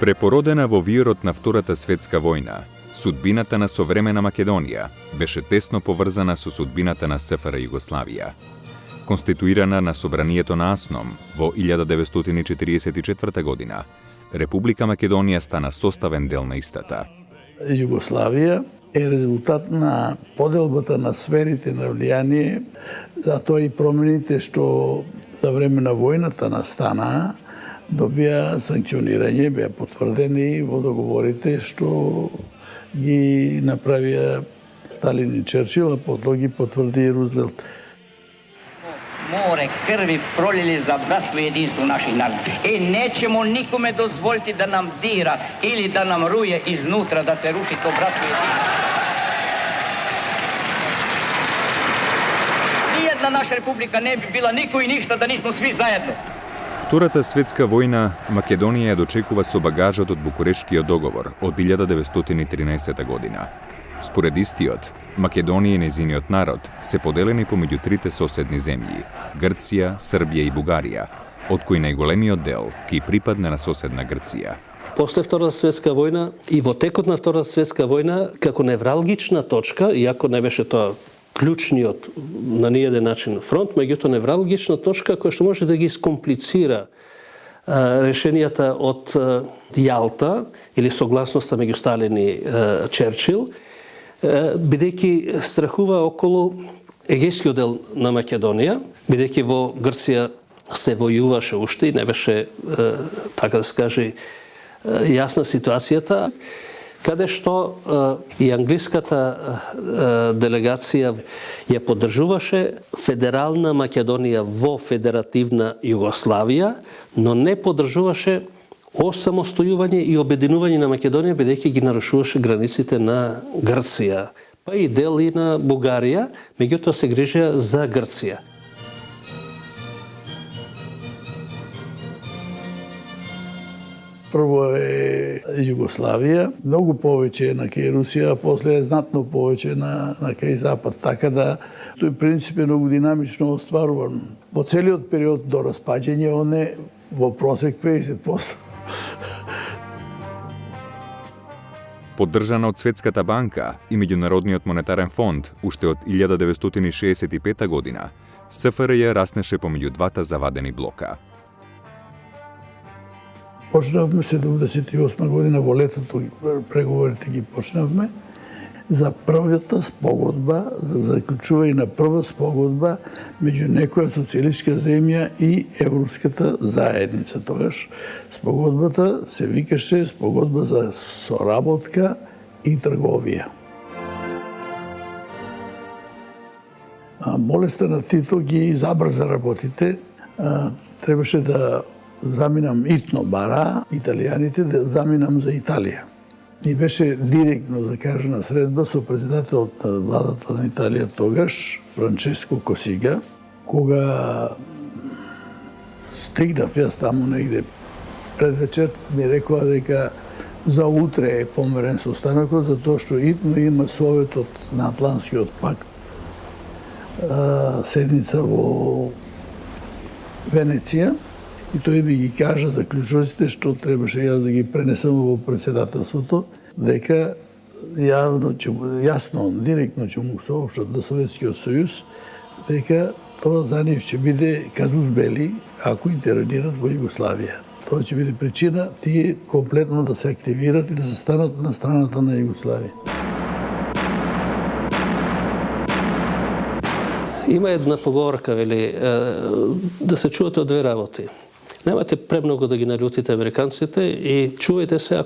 Препородена во виорот на Втората светска војна, судбината на современа Македонија беше тесно поврзана со судбината на СФР Југославија. Конституирана на собранието на Асном во 1944 година, Република Македонија стана составен дел на истата. Југославија е резултат на поделбата на сферите на влијание, затоа и промените што за време на војната настанаа, добија санкционирање, беа потврдени во договорите што ги направија Сталин и Черчил, а потоа ги потврди и Рузвелт. Море крви пролили за братство и единство наших народа. И неćemo никоме дозволити да нам дира или да нам руе изнутра, да се руши то братство и единство. Ниједна наша република не би била никој и ништа да нисмо сви заедно. Втората светска војна Македонија ја дочекува со багажот од Букурештскиот договор од 1913 година. Според истиот, Македонија и нејзиниот народ се поделени помеѓу трите соседни земји – Грција, Србија и Бугарија, од кои најголемиот дел ќе припадне на соседна Грција. После Втората светска војна и во текот на Втората светска војна, како невралгична точка, иако не беше тоа клучниот на ниеден начин фронт, меѓуто невралгична точка која што може да ги скомплицира решенијата од Јалта или согласноста меѓу Сталин и Черчил, бидејќи страхува околу егејскиот дел на Македонија, бидејќи во Грција се војуваше уште и не беше, така да се каже, јасна ситуацијата, каде што и англиската делегација ја поддржуваше федерална Македонија во федеративна Југославија, но не поддржуваше осамостојување и обединување на Македонија, бидејќи ги нарушуваше границите на Грција, па и дел и на Бугарија, меѓутоа се грижеа за Грција. Прво е Југославија, многу повеќе на кај Русија, а после е знатно повеќе на кај Запад, така да тој принцип е многу динамично остваруван. Во целиот период до распаѓање он е во просек 50%. Поддржана од Светската банка и Меѓународниот монетарен фонд уште од 1965 година, СФРЈ раснеше помеѓу двата завадени блока. Почнавме 78 година во летото, преговорите ги почнавме за првата спогодба, за заклучување на прва спогодба меѓу некоја социјалистичка земја и Европската заедница. Тогаш спогодбата се викаше спогодба за соработка и трговија. Болеста на Тито ги забрза работите. Требаше да заминам итно бара, италијаните да заминам за Италија. И беше директно закажана средба со председателот на владата на Италија тогаш, Франческо Косига, кога стигнав јас таму негде пред вечер, ми рекоа дека за утре е померен состанокот, затоа што итно има Советот на Атлантскиот пакт, седница во Венеција, и тој ми ги кажа заклучоците што требаше јас да ги пренесам во председателството, дека јасно, директно ќе му соопштат на Советскиот сојуз, дека тоа за нив ќе биде казус бели ако интервенират во Југославија. Тоа ќе биде причина тие комплетно да се активират и да се станат на страната на Југославија. Има една поговорка, вели, да се чувате од две работи. Немате премногу да ги налютите американците и чувајте се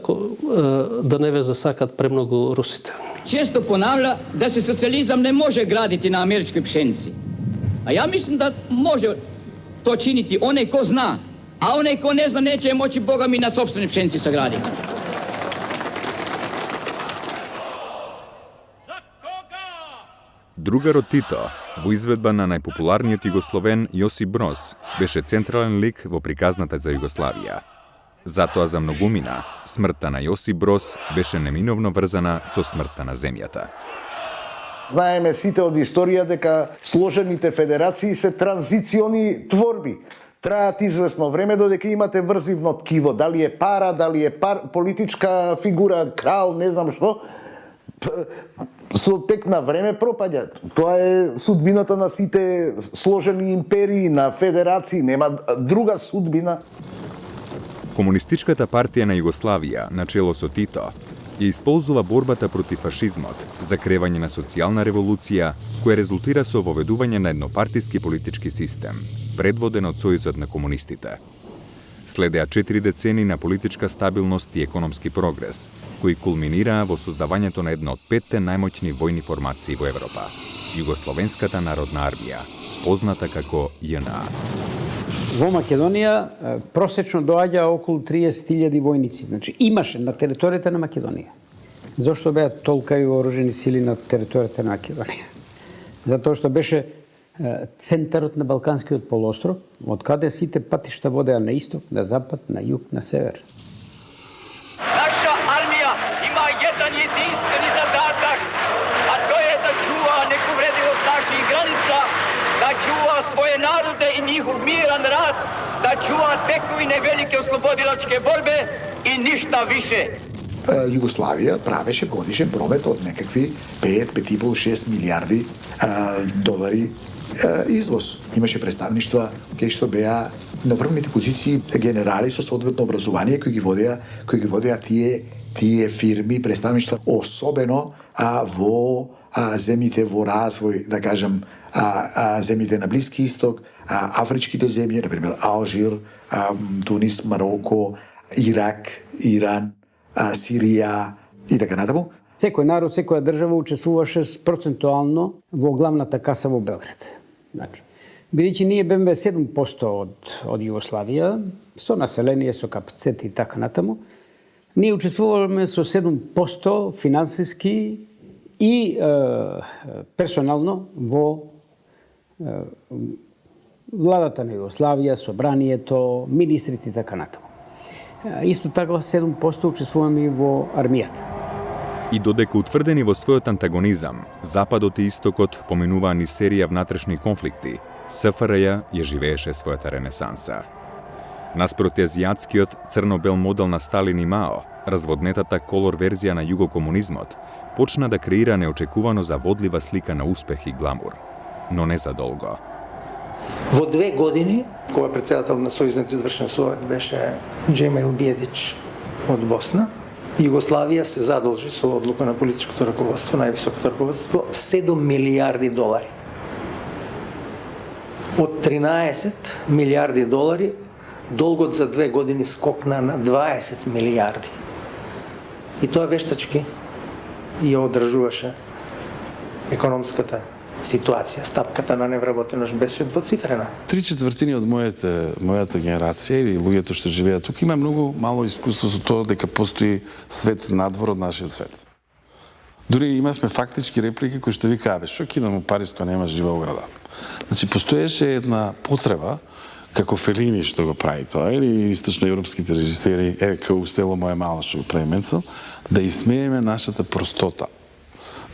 да не ве засакат премногу русите. Često ponavlja da se socijalizam ne može graditi na američkoj pšenici. A ja mislim da može to činiti onaj ko zna, a onaj ko ne zna neće moći Boga mi na sopstvenoj pšenici sagraditi. Другар од Тито, во изведба на најпопуларниот југословен Јосип Броз, беше централен лик во приказната за Југославија. Затоа за многумина, смртта на Јосип Броз беше неминовно врзана со смртта на земјата. Знаеме сите од историја дека сложените федерации се транзициони творби. Траат известно време додека имате врзивно ткиво, дали е пара, дали е политичка фигура, крал, не знам што. Со тек на време пропаѓа. Тоа е судбината на сите сложени империи, на федерации, нема друга судбина. Комунистичката партија на Југославија, начело со Тито, ја исползува борбата против фашизмот за кревање на социјална револуција, која резултира со воведување на еднопартиски политички систем, предводен од Сојузот на комунистите. Следеа 4 децени на политичка стабилност и економски прогрес, кои кулминираа во создавањето на една од 5 најмоćни војни формации во Европа – Југословенската народна армија, позната како JNA. Во Македонија просечно доаѓа околу 30.000 војници. Значи, имаше на територијата на Македонија. Зошто беа толка и вооружени сили на територијата на Македонија? Затоа што беше центарот на Балканскиот полуостров, од каде сите патишта водеа на исток, на запад, на југ, на север. Наша армија има еден единствени задатак, а тоа е да чува неповредливост наших граница, да чува своје народе и njihov мирен рад, да чува тековине велике ослободилачке борбе и ништа више. Југославија правеше годишен промет од некакви 5,5-6 милиарди долари извоз. Имаше представништва кај што беа на врвните позиции генерали со соодветно образование кои ги водеа тие фирми, представништва, особено во земјите во развој, да кажем, земјите на Блиски исток, афричките земји, например Алжир, Тунис, Мароко, Ирак, Иран, Сирија и така натаму. Секој народ, секоја држава учествуваше процентуално во главната каса во Белград. Значи, бидејќи ние беме 7% од Југославија, со население, со капацитет и така натаму, ние учествуваме со 7% финансиски и персонално во владата на Југославија, собранието, министрите и така натаму. Исто така 7% учествуваме и во армијата. И додека утврдени во својот антагонизам, Западот и Истокот поминуваа низ серија внатрешни конфликти, СФРЈ ја живееше својата ренесанса. Наспроти азијатскиот црно-бел модел на Сталин и Мао, разводнетата колор верзија на југокомунизмот почна да креира неочекувано заводлива слика на успех и гламур, но не за долго. Во 2 години, кога председател на Сојузниот извршен совет беше Джемил Биједич од Босна, Југославија се задолжи со одлука на политичкото раководство, највисокото раководство, 7 милиарди долари. Од 13 милиарди долари, долгот за 2 години скокна на 20 милиарди. И тоа вештачки ја одржуваше економската ситуација. Стапката на невработеност беше двоцифрена. 3/4 од мојата генерација или луѓето што живеат тука има многу мало искуство со тоа дека постои свет надвор од нашиот свет. Дури имавме фактички реплики кои што ви кажа, што ќе идам у Париз кога нема жива ограда. Значи постоеше една потреба како Фелини што го прави тоа или источноевропските режисери, како Село моја мала што го прави Менцел, да исмееме нашата простота.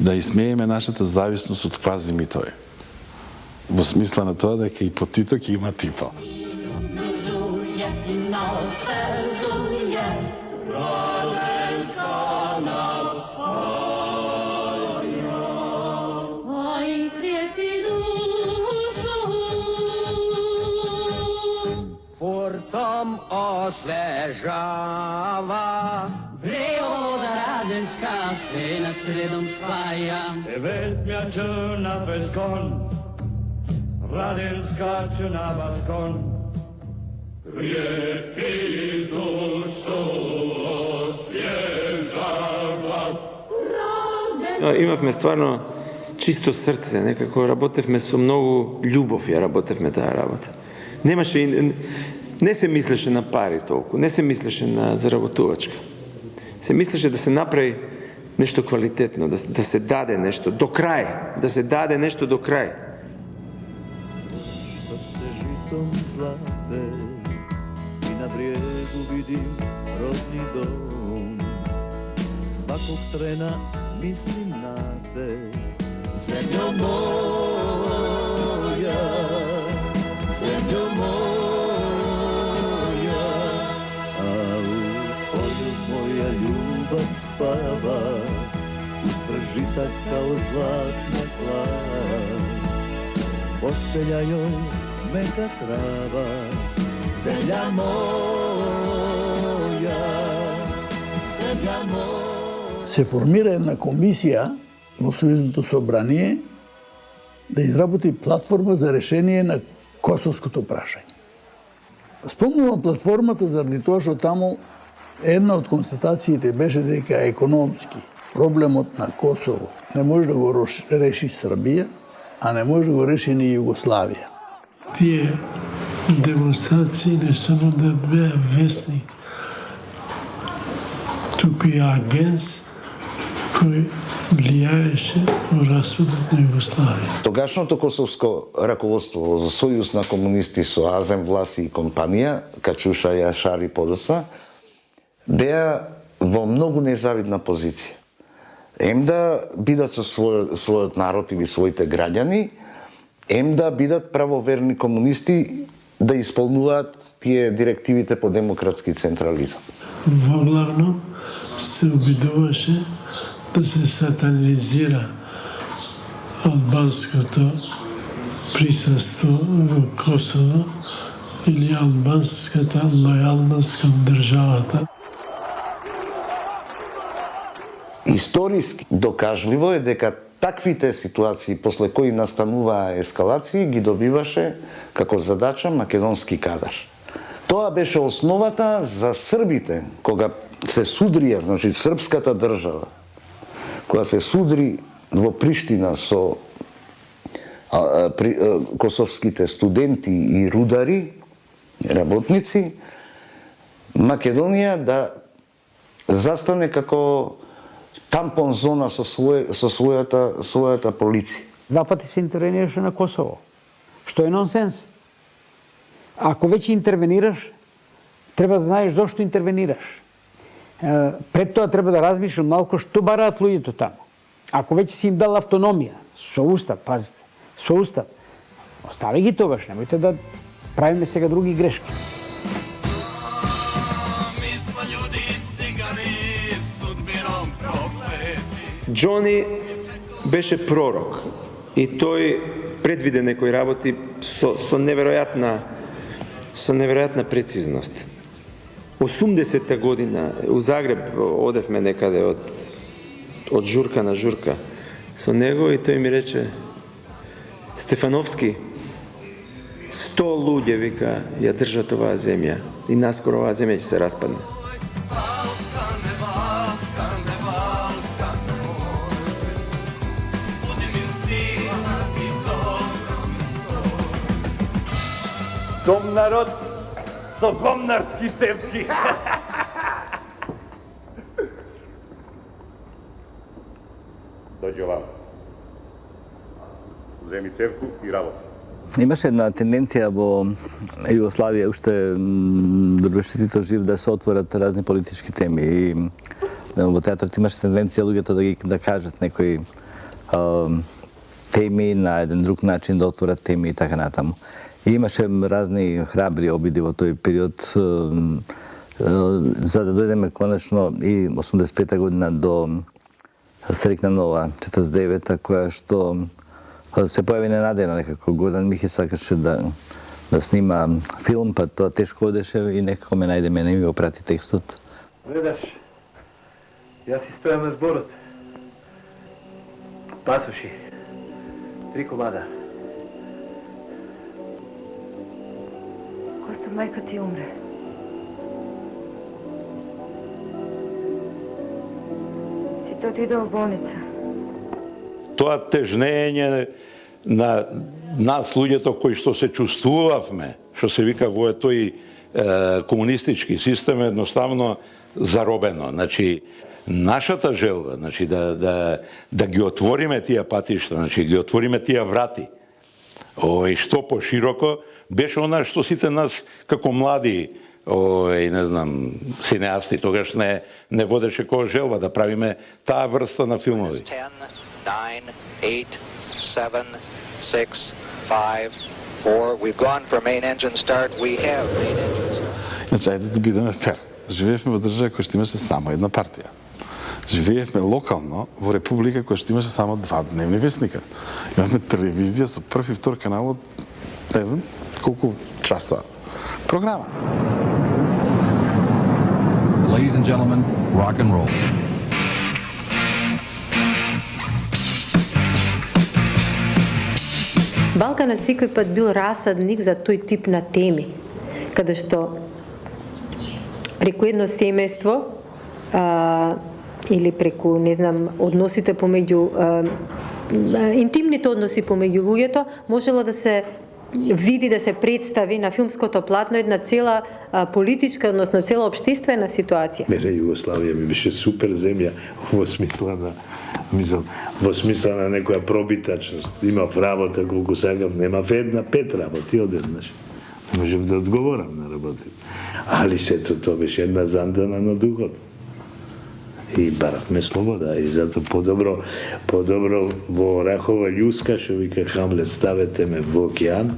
Да исмееме нашата зависност од квази митови. Во смисла на тоа дека и по Тито ќе има Тито. Фортом освежава Природа раденска се на средом спаја. Вelt mea cel n-a pescon, Radenska će na balkon. Rijepi dušu osvježa glav. Имавме стварно чисто срце, некако работевме со многу љубов, ја работевме таа работа. Не се мислеше на пари толку, не се мислеше на заработувачка. Се мислеше да се направи нешто квалитетно, да се даде нешто до крај, да се даде нешто до крај. Što se žitom zlate i na brijegu vidim rodni dom. Svakog trena mislim na te, zemljo moja, zemljo moja, a u polju moja ljubav spava, uz vržitak kao zlatna plast. Postelja joj meka trava, zemlja moja, zemlja moja. Се формира една комисија во Сојузното собрание да изработи платформа за решение на косовското прашање. Спомнувам платформата заради тоа што таму една од констатациите беше дека економски проблемот на Косово не може да го реши Србија, а не може да го реши ни Југославија. Тие демонстрации не само да беа весни, туку и агенс кој влијаеше во распадот на Југославија. Тогашното косовско раководство за Сојуз на комунисти со Азем Власи и компанија, Качуша и Ашари подоцна, беа во многу незавидна позиција. Ем да бидат со својот народ или своите граѓани, ем да бидат правоверни комунисти да исполнуваат тие директивите по демократски централизам. Воглавно се обидуваше да се сатанизира албанското присуство во Косово или албанската лојалност кон државата. Историски докажливо е дека таквите ситуации после кои настануваа ескалации ги добиваше како задача македонски кадар. Тоа беше основата за србите кога се судрија, значи српската држава, кога се судри во Приштина со косовските студенти и рудари, работници, Македонија да застане како тампон зона со својата полиција. Два пати се интервенираше на Косово, што е нонсенс. Ако веќе интервенираш, треба да знаеш зошто интервенираш. Пред тоа треба да размислиш малку што бараат луѓето таму. Ако веќе си им дал автономија, со устав, пазите, со устав, остави ги тогаш, немојте да правиме сега други грешки. Џони беше пророк и тој предвиде некои работи со неверојатна прецизност. 80-та година у Загреб одевме некаде од журка на журка со него и тој ми рече: Стефановски, 100 луѓе, вика, ја држат оваа земја и наскоро оваа земја ќе се распадне. Дом народ со гомнарски цевки. Дојди овамо. Земи цевку и работи. Имаше една тенденција во Југославија уште до Тито жив да се отворат разни политички теми и во театрот имаше тенденција луѓето да кажат некои теми на еден друг начин, да отворат теми и така натаму. И имаше разни храбри обиди во тој период за да дојдеме конечно и 85-та година до Срекна нова 49-та, која што се појави ненадејно некако. Гордан Михи сакаше да снима филм, па тоа тешко одеше и некако ме најде мене и ми го прати текстот. Гледаш, јас си стојам на зборот. Пасоши, 3 комада. Kosta, majka ti umre. Si te отидao u bolnica? Тоа тежнење на нас луѓето кои што се чувствувавме, што се вика во тој комунистички систем, едноставно заробено. Значи, нашата желба, значи да ги отвориме тие патишта, значи ги отвориме тие врати. Што пошироко беше она што сите нас како млади не знам, синеасти тогаш не водеше која желба да правиме таа врста на филмови. 9, 8, 7, 6, 5, 4. We've gone for main engine start. We have main engine start. Значи, ајде да бидеме фер. Живеевме во држава која што имаше само една партија. Живеевме локално во република која што имаше само 2 дневни вестника. Имавме телевизија со прв и втор канал од не знам колку часа програма. Ladies and gentlemen, rock and roll. Балканот секој пат бил расадник за тој тип на теми, каде што преку едно семејство или преку, не знам, односите помеѓу интимните односи помеѓу луѓето можело да се види, да се представи на филмското платно една цела политичка, односно цела општествена ситуација. Мене Југославија ми беше супер земја во смисла на во смисла на некоја пробитачност. Имав работа колку сакав, немав една, 5 работи одеднаш. Не можев да одговорам на работи. Али сето тоа беше една зандана на духот. И баравме слобода. И зато подобро во Рахова љуска, што вика Хамлет, ставете ме во океан,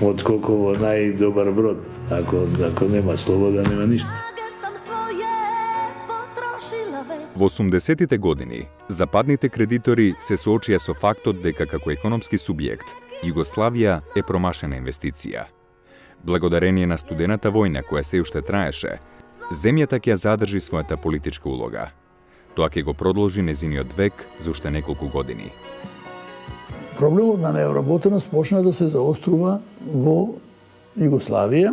отколку во најдобар брод. Ако нема слобода, нема ништо. Во 80-тите години, западните кредитори се соочија со фактот дека како економски субјект, Југославија е промашена инвестиција. Благодарение на студената војна која се уште траеше, земјата ќе задржи својата политичка улога. Тоа ќе го продолжи незиниот век за уште неколку години. Проблемот на неработеност почна да се заострува во Југославија,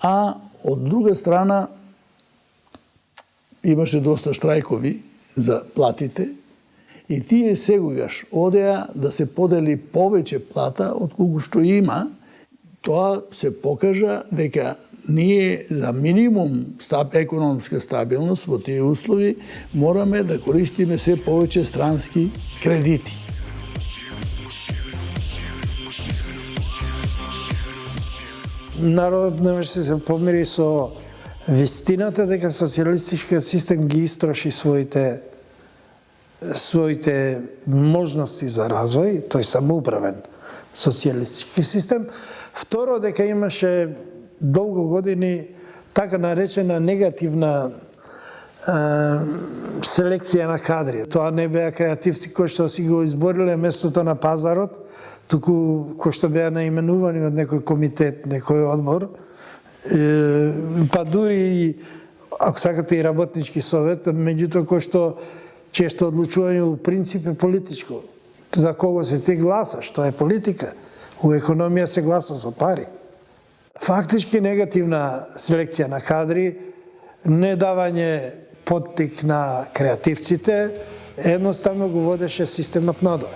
а од друга страна имаше доста штрајкови за платите и тие сегогаш одеа да се подели повеќе плата од колку што има. Тоа се покажа дека ние за минимум економска стабилност во тие услови мораме да користиме се повеќе странски кредити. Народот не може да се помири со вистината дека социјалистичкиот систем ги истроши своите можности за развој, тој самоуправен социјалистички систем. Второ, дека имаше долго години така наречена негативна селекција на кадри. Тоа не беа креативци кои што си го избориле местото на пазарот, туку кои што беа наименувани од некој комитет, некој одбор, па дури и, ако сакате, и работнички совет, меѓутоа кој што често одлучување у принцип е политичко. За кого се ти гласаш, тоа е политика. У економија се гласа со пари. Фактички негативна селекција на кадри, не давање поттик на креативците, едноставно го водеше системот надоле.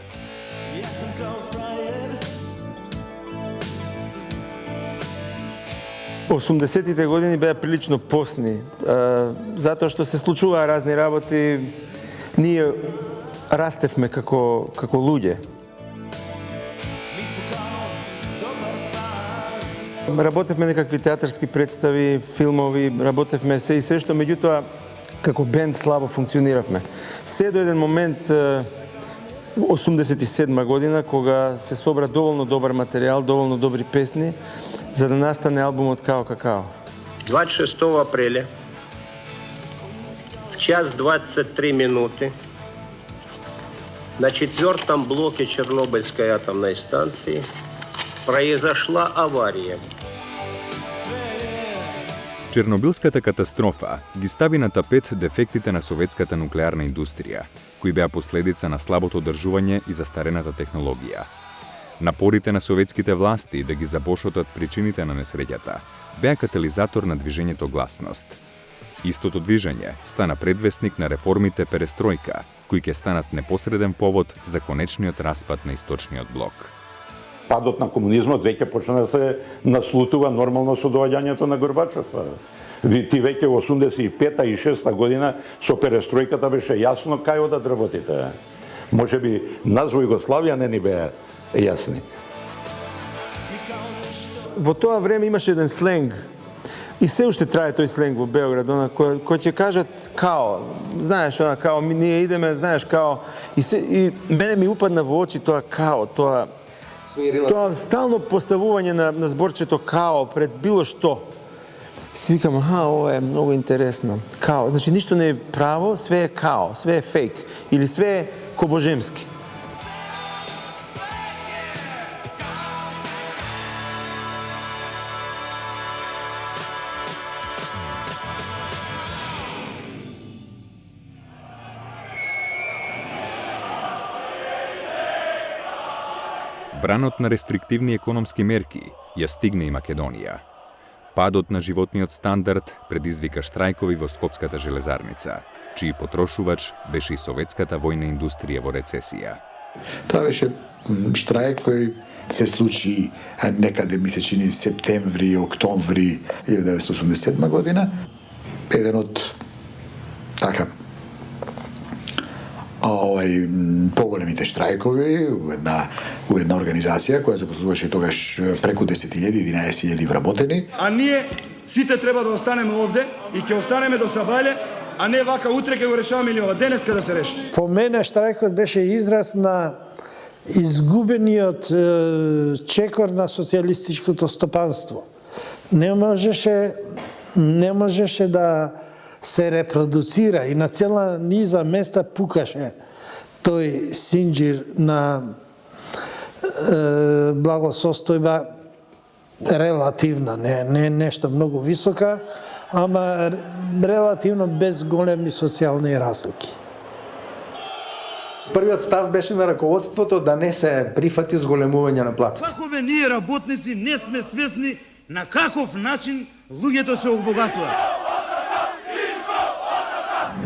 80-тите години беа прилично посни, затоа што се случуваа разни работи, ние растевме како луѓе. Работевме некакви театарски представи, филмови, работевме се и се што, меѓутоа, како бенд слабо функциониравме. Се до еден момент, 87 година, кога се собра доволно добар материјал, доволно добри песни, за да настане албумот Као Какао. 26 апреля, в час 23 минуты, на 4-м блоке Чернобыльской атомной станции произошла авария. Чернобилската катастрофа ги стави на тапет дефектите на советската нуклеарна индустрија, кои беа последица на слабото одржување и застарената технологија. Напорите на советските власти да ги забошотат причините на несреќата беа катализатор на движењето Гласност. Истото движење стана предвестник на реформите Перестројка, кои ќе станат непосреден повод за конечниот распад на Источниот блок. Падот на комунизмот веќе почна да се наслутува нормално со доаѓањето на Горбачев. Ти веќе во 85-та и 6-та година со Перестројката беше јасно кај одат работите. Може би нас во Југославија не ни беа јасни. Во тоа време имаше еден сленг, и се уште трае тој сленг во Београд, кој ќе кажат као, знаеш, као, ние идеме, знаеш, као, и мене ми упадна во очи тоа као, тоа стално поставување на зборчето као пред било што. Си викам, ова е многу интересно. Као, значи ништо не е право, све е као, све е фейк, или све е кобожемски. Бранот на рестриктивни економски мерки ја стигна и Македонија. Падот на животниот стандард предизвика штрајкови во Скопската железарница, чиј потрошувач беше и советската војна индустрија во рецесија. Тоа беше штрајк кој се случи некаде, ми се чини, септември, октомври 1987 година. Еден од поголемите штрајкови у една организација која запослуваше тогаш преку 10.000, 11.000 вработени. А ние сите треба да останеме овде и ќе останеме до сабајле, а не вака утре ќе го решаваме или ова денеска да се реши. По мене штрајкот беше израз на изгубениот чекор на социјалистичкото стопанство. Не можеше да се репродуцира и на цела низа места пукаше тој синџир на благосостојба релативна, не нешто многу висока, ама релативно без големи социјални разлики. Првиот став беше на раководството да не се прифати зголемување на платите. Како бе ние работници не сме свесни на каков начин луѓето се обогатуваат.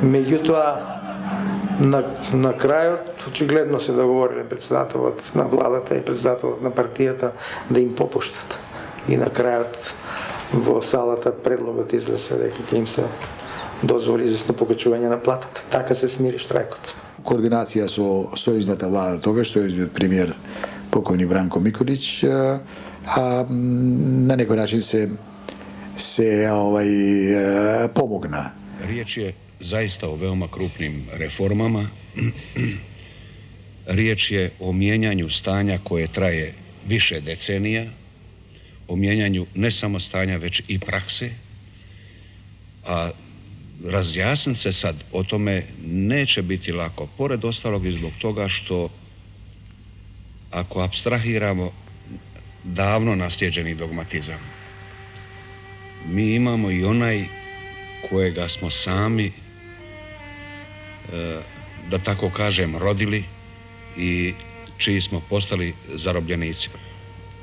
Меѓутоа, на крајот, очигледно се договориле председателот на владата и председателот на партијата да им попуштат. И на крајот во салата предлогот излезе дека ќе им се дозволи известно покачување на платата. Така се смири штрајкот. Координација со сојузната влада тогаш, сојузниот премиер покојни Бранко Миколич, а на некој начин се помогна. Riječ je zaista o veoma krupnim reformama. Riječ je o mijenjanju stanja koje traje više decenija, o mijenjanju ne samo stanja, već i prakse. A razjasniti se sad o tome neće biti lako. Pored ostalog i zbog toga što ako apstrahiramo davno naslijeđeni dogmatizam, mi imamo i onaj kojega smo sami, da tako kažem, rodili i čiji smo postali zarobljenici.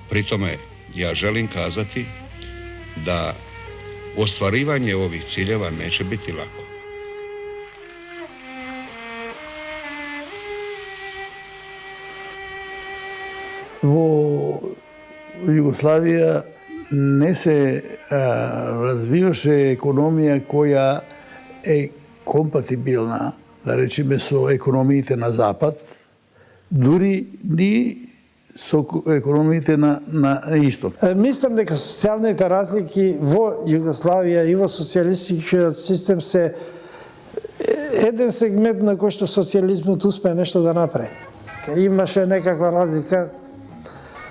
Pri tome ja želim kazati da ostvarivanje ovih ciljeva neće biti lako. Во Југославија не се развиваше економија која е компатибилна, да речеме, со економиите на Запад, дури ни со економиите на Исток. Мислам дека социјалните разлики во Југославија и во социјалистичкиот систем се еден сегмент на кој што социјализмот успее нешто да направи. Имаше некаква разлика.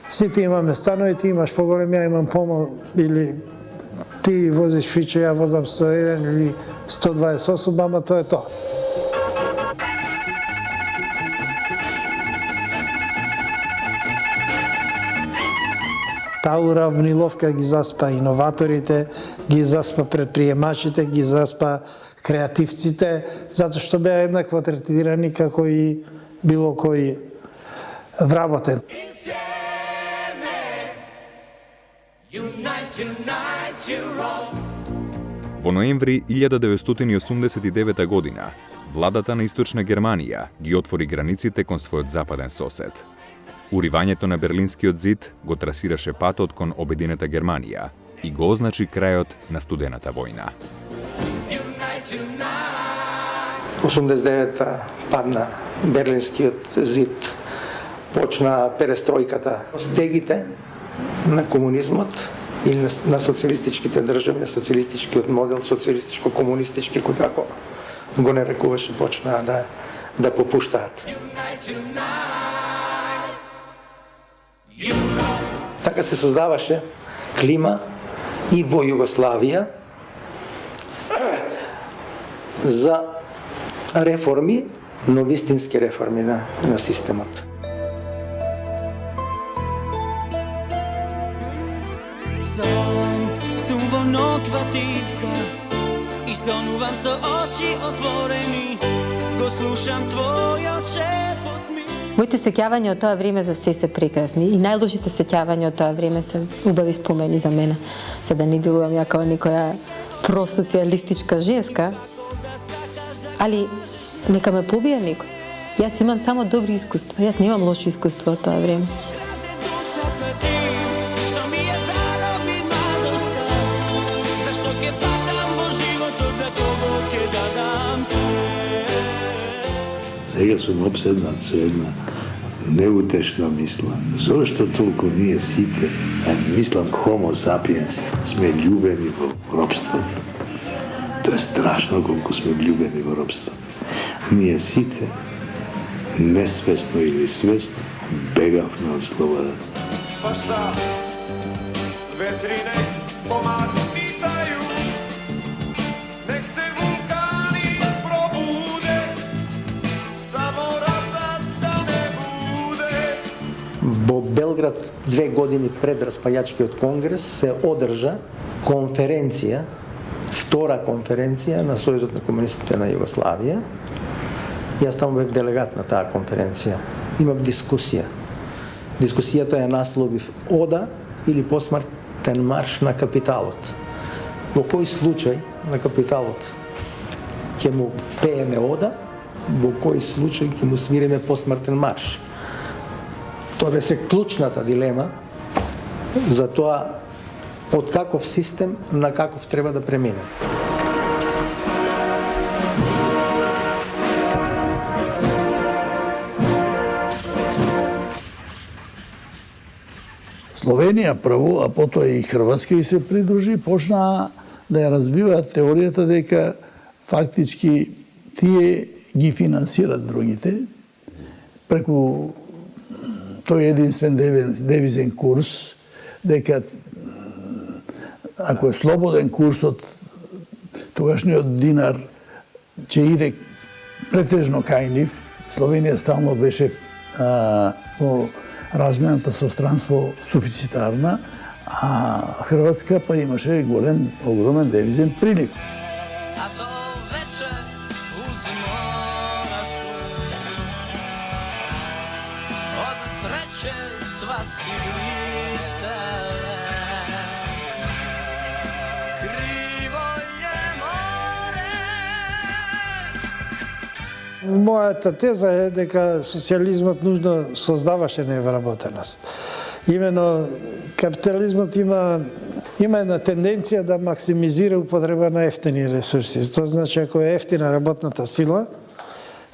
Сите имаме станови, ти имаш поголем, ја имам помал, или ти возиш фиче, ја возам 101 или 128, ама тоа е тоа. Таа уравниловка ги заспа иноваторите, ги заспа предприемачите, ги заспа креативците, затоа што беа еднакво третирани како и било кој вработен. Во ноември 1989 година, владата на Источна Германија ги отвори границите кон својот западен сосед. Уривањето на Берлинскиот зид го трасираше патот кон обединета Германија и го означи крајот на студената војна. 89-та падна Берлинскиот зид, почна перестројката. Стегите на комунизмот или на социјалистичките држави, на социјалистичкиот модел, социјалистичко-комунистички, кој како го нарекуваше, почнаа да попуштаат. Така се создаваше клима и во Југославија за реформи, но вистински реформи на системот. Сум во ноква тивка и сонувам со очи отворени, го слушам твојот шепот ми. Моите сеќавања од тоа време за се прекрасни и најлошите сеќавања од тоа време се убави спомени за мене. За да не делувам ја како некоја просоцијалистичка женска, али нека ме побија некој. Јас имам само добри искуства, јас немам лошо искуство од тоа време. Сега сум обседнат со една неутешна мисла. Зошто толку ние сите, мислам хомо сапиенс, сме љубени во робството? Тоа е страшно колку сме влюбени во робството. Ние сите, несвесно или свесно, бегавме од слободата. Пашта, ветрине, помак питају, нек се вулкани пробуде, само ратат да не буде. Во Белград 2 години пред распајачкиот конгрес се одржа конференција, втора конференција на Сојузот на комунистите на Југославија. Јас таму бев делегат на таа конференција. Имав дискусија. Дискусијата ја насловив Ода или посмртен марш на капиталот. Во кој случај на капиталот ќе му пееме Ода, во кој случај ќе му свириме посмртен марш. Тоа беше клучната дилема за тоа од каков систем на каков треба да преминем. Словенија прво, а потоа и Хрватска и се придружи, почнаа да ја развиваат теоријата дека фактички тие ги финансират другите преку тој единствен девизен курс, дека ако е слободен курсот, тогашниот динар ќе иде претежно кај нив. Словенија стално беше во размената со странство суфицитарна, а Хрватска па имаше огромен девизен прилив. Мојата теза е дека социјализмот нужно создаваше невработеност. Имено капитализмот има една тенденција да максимизира употреба на ефтини ресурси. Тоа значи ако е ефтина работната сила,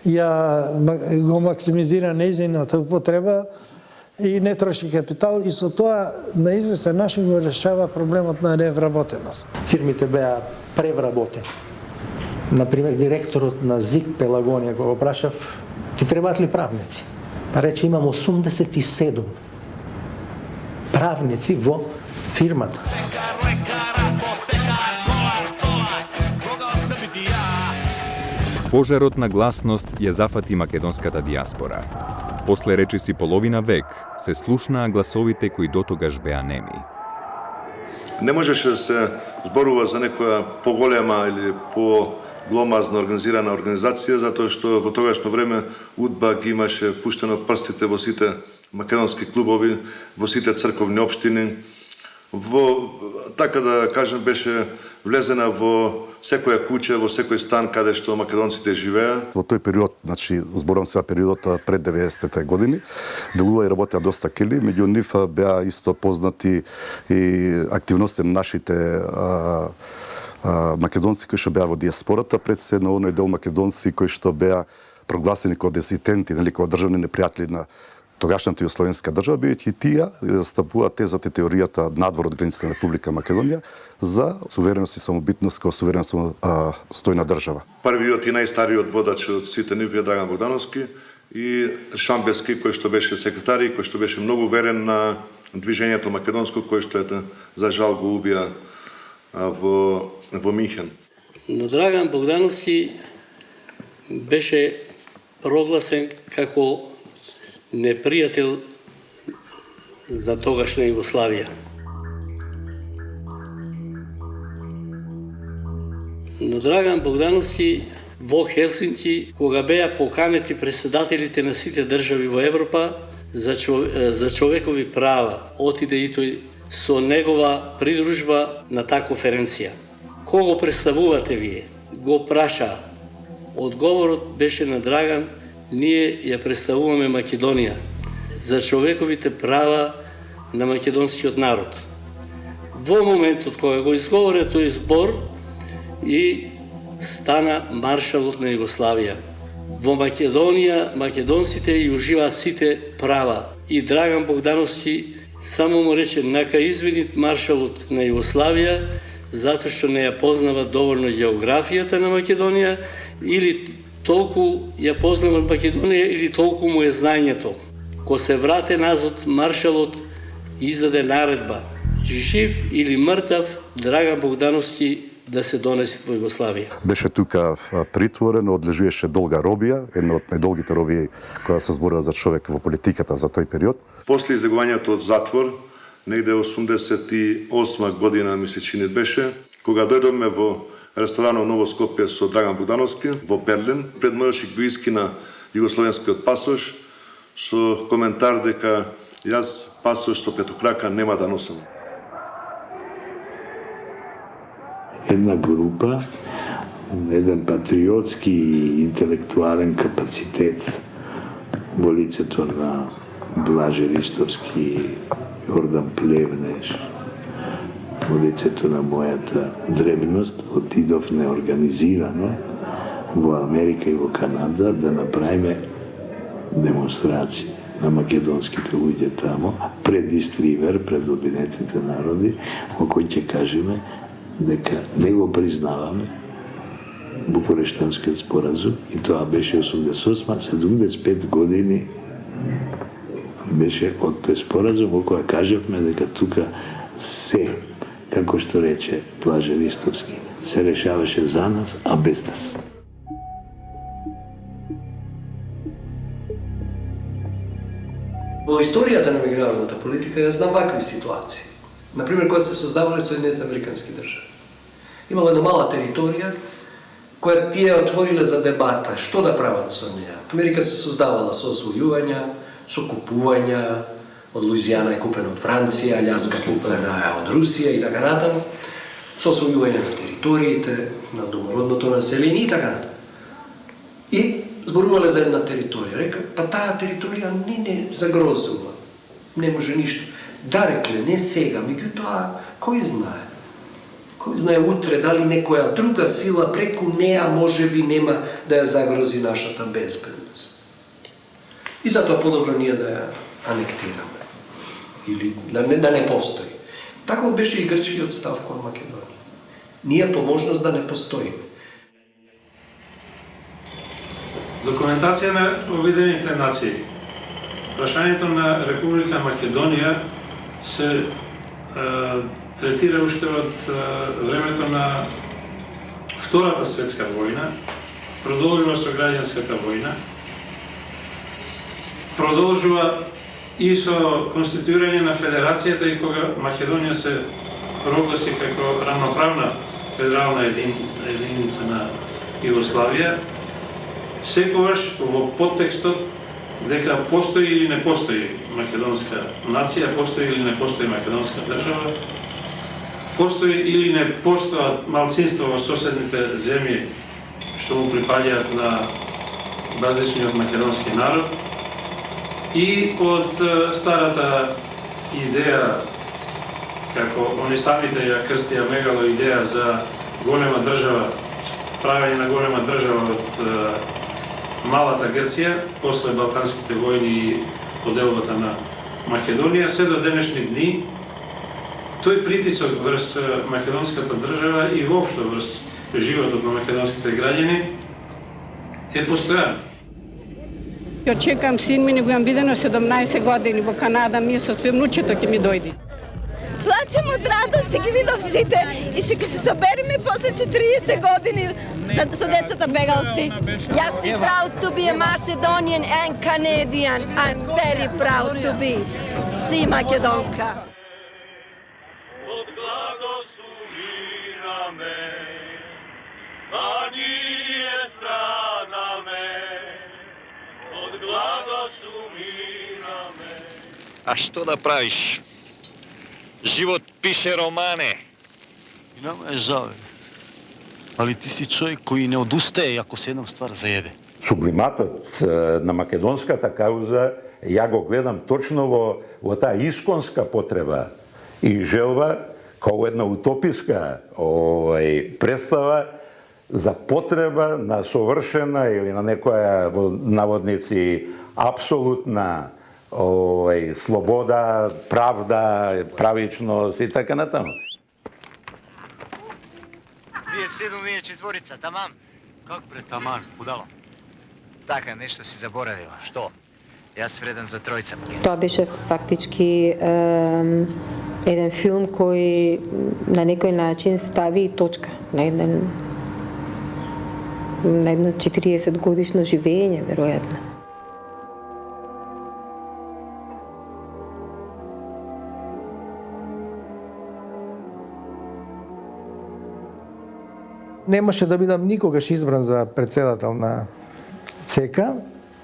ја го максимизира нејзината употреба и не троши капитал и со тоа на известен начин го решава проблемот на невработеност. Фирмите беа превработени. Например, директорот на ЗИК Пелагонија, кога го прашав, ти требаат ли правници? Па рече, имам 87 правници во фирмата. Пожарот на гласност ја зафати македонската диаспора. После речиси половина век се слушнаа гласовите кои дотогаш беа неми. Не можеше да се зборува за некоја поголема или гломазна организирана организација, затоа што во тогашно време УДБА ги имаше пуштено прстите во сите македонски клубови, во сите црковни општини. така да кажем, беше влезена во секоја куќа, во секој стан каде што македонците живеа. Во тој период, значи, зборам сега периодот пред 90-те години, делува и работеа доста кили, меѓу нив беа исто познати и активности на нашите македонци кои што беа во диаспората, пред се на оној дел македонци кои што беа прогласени како дисиденти, нели, како државни непријатели на тогашната југословенска држава, бидејќи тие стапуваат тезата и теоријата надвор од границите на Република Македонија за сувереност и самобитност како суверена стојна држава. Првиот и најстариот водач од сите нив е Драган Богдановски и Шамбески, кој што беше секретар и кој што беше многу верен на движењето македонско, кој што за жал го убија во Минхен. Но Драган Богдановски беше прогласен како непријател за тогашна Југославија. Но Драган Богдановски во Хелсинки, кога беа поканети председателите на сите држави во Европа за човекови права, отиде и тој со негова придружба на таа конференција. Кого представувате вие? Го праша. Одговорот беше на Драган: ние ја представуваме Македонија за човековите права на македонскиот народ. Во моментот кога го изговори тој збор и стана маршалот на Југославија. Во Македонија македонците ја уживаат сите права и Драган Богдановски само му рече: нека извини маршалот на Југославија затоа што не ја познава доволно географијата на Македонија или толку ја познава Македонија или толку му е знаењето. Ко се врате назад, маршалот издаде наредба: жив или мртав Драган Богдановски да се донесе во Југославија. Беше тука притворен, одлежуваше долга робија, една од најдолгите робии која се зборува за човек во политиката за тој период. После излегувањето од затвор, негде 88 година ми се чини беше, кога дојдовме во ресторанот Ново Скопје со Драган Богдановски во Берлин, пред можеше го искина југословенскиот пасош со коментар дека јас пасош со петокрака нема да носам. Една група, еден патриотски и интелектуален капацитет во лицето на Блаже Ристовски, Јордан Плевнеш, во лицето на мојата дребност, отидов неорганизирано во Америка и во Канада да направиме демонстрација на македонските луѓе тамо, пред Истривер, пред Обединетите народи, во кој ќе кажеме дека не го признаваме Букурештанскиот споразум и тоа беше 75 години беше од тој споразум во која кажевме дека тука се, како што рече Блаже Ристовски, се решаваше за нас, а без нас. Во историјата на меѓународната политика ја знам вакви ситуации. Например, кога се создавале Соединените Американски држави. Имало една мала територија која тие отвориле за дебата што да прават со неја. Америка се создавала со освојувања, со купувања, од Луизијана е купена од Франција, Аљаска купена е од Русија и така натаму, со освојување на териториите, на домородното население и така натаму. И зборувале за една територија. Река, па таа територија не загрозува, не може ништо. Да, рекле, не сега, меѓутоа, кој знае? Кој знае утре дали некоја друга сила преку неа може би нема да ја загрози нашата безбедност. И затоа подобро ние да ја анектираме. Или да не постои. Таков беше и грчкиот став кон Македонија. Ние по можност да не постоиме. Документација на Обединетите нации. Прашањето на Република Македонија се третира уште од времето на Втората светска војна, продолжува со граѓанската војна, продолжува и со конституирање на федерацијата и кога Македонија се прогласи како рамноправна федерална единица на Југославија, секогаш во подтекстот дека постои или не постои македонска нација, постои или не постои македонска држава, Постои или не постојат малцинства во соседните земји што му припаѓаат на базичниот македонски народ и од старата идеја, како они самите ја крстија мегало идеја за голема држава, правење на голема држава од малата Грција, после Балканските војни и поделбата на Македонија, се до денешни дни, тој притисок врз македонската држава и воопшто врз животот на македонските граѓани е постојан. Ја чекам син ми, него јам видено 17 години во Канада, ми со внучето ќе ми дојде. Плачем од радост, ги видов сите и ќе се собериме после 40 години со децата бегалци. Јас си proud to be a Macedonian and Canadian. I'm very proud to be. Си македонка. Од гладосу мираме, а ние страдаме. Од гладосу мираме. А што да правиш? Живот пише романе. И нама е жал. Али ти си човек кој не одустае ако се еднам ствар заеде. Сублиматот на македонската кауза, ја го гледам точно во таа исконска потреба и желба, како една утописка представа за потреба на совршена или на некоја, во наводници, апсолутна слобода, правда, правичност и така натаму. Вие седум, вие четворица, таман. Как бре таман, будала? Така, нешто си заборавила. Што? Јас вредам за тројца. Тоа беше фактички еден филм кој на некој начин стави точка на едно 40 годишно живење, веројатно. Немаше да бидам никогаш избран за председател на ЦК,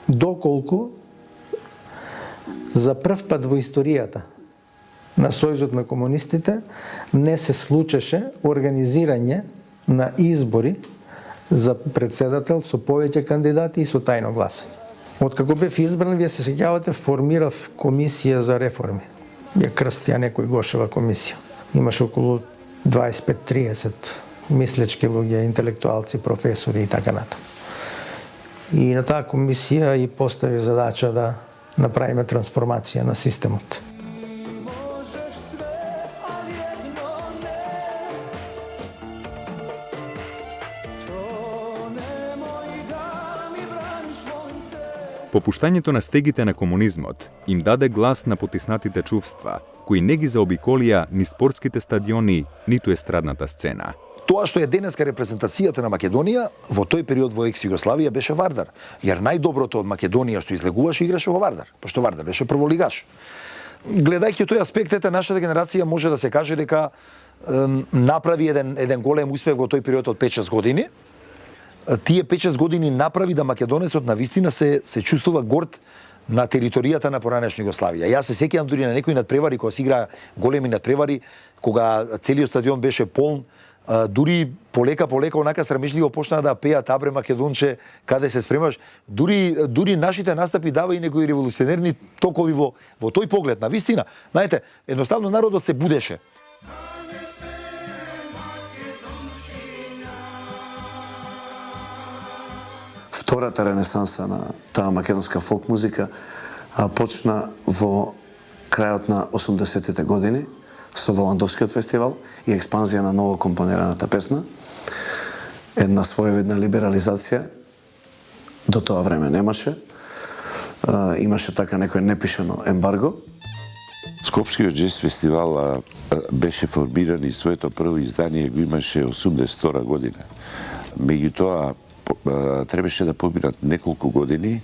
доколку за прв пат во историјата на Сојузот на комунистите не се случеше организирање на избори за председател со повеќе кандидати и со тајно гласање. Откако бев избран, вие се сеќавате, формирав комисија за реформи. Ја крстија некој Гошева комисија. Имаше околу 25-30 мислечки луѓе, интелектуалци, професори и така натаму. И на таа комисија и постави задача да направиме трансформација на системот. Попуштањето на стегите на комунизмот им даде глас на потиснатите чувства, кои не ги заобиколија ни спортските стадиони, ниту естрадната сцена. Тоа што е денеска репрезентацијата на Македонија во тој период во екс-Југославија беше Вардар. Јар најдоброто од Македонија што излегуваше играше во Вардар, пошто Вардар беше прволигаш. Гледајќи тој аспект, нашата генерација може да се каже дека направи еден голем успех во тој период од 5-6 години. Тие 5-6 години направи да македонецот навистина се чувствува горд на територијата на поранешна Југославија. Јас се сеќавам дури на некои надпревари кога се игра големи надпревари, кога целиот стадион беше полн, дури полека онака срамежливо почнаа да пеат Абре Македонче, каде се спремаш. Дури нашите настапи дава и некои револуционерни токови во тој поглед, на вистина. Знаете, едноставно народот се будеше. Втората ренесанса на таа македонска фолк музика почна во крајот на 80-тите години со Воландовскиот фестивал и експанзија на ново компонираната песна. Една своевидна либерализација до тоа време немаше. Имаше така некој непишано ембарго. Скопскиот джез фестивал беше формиран и своето прво издание го имаше 82 година. Меѓутоа требаше да поминат неколку години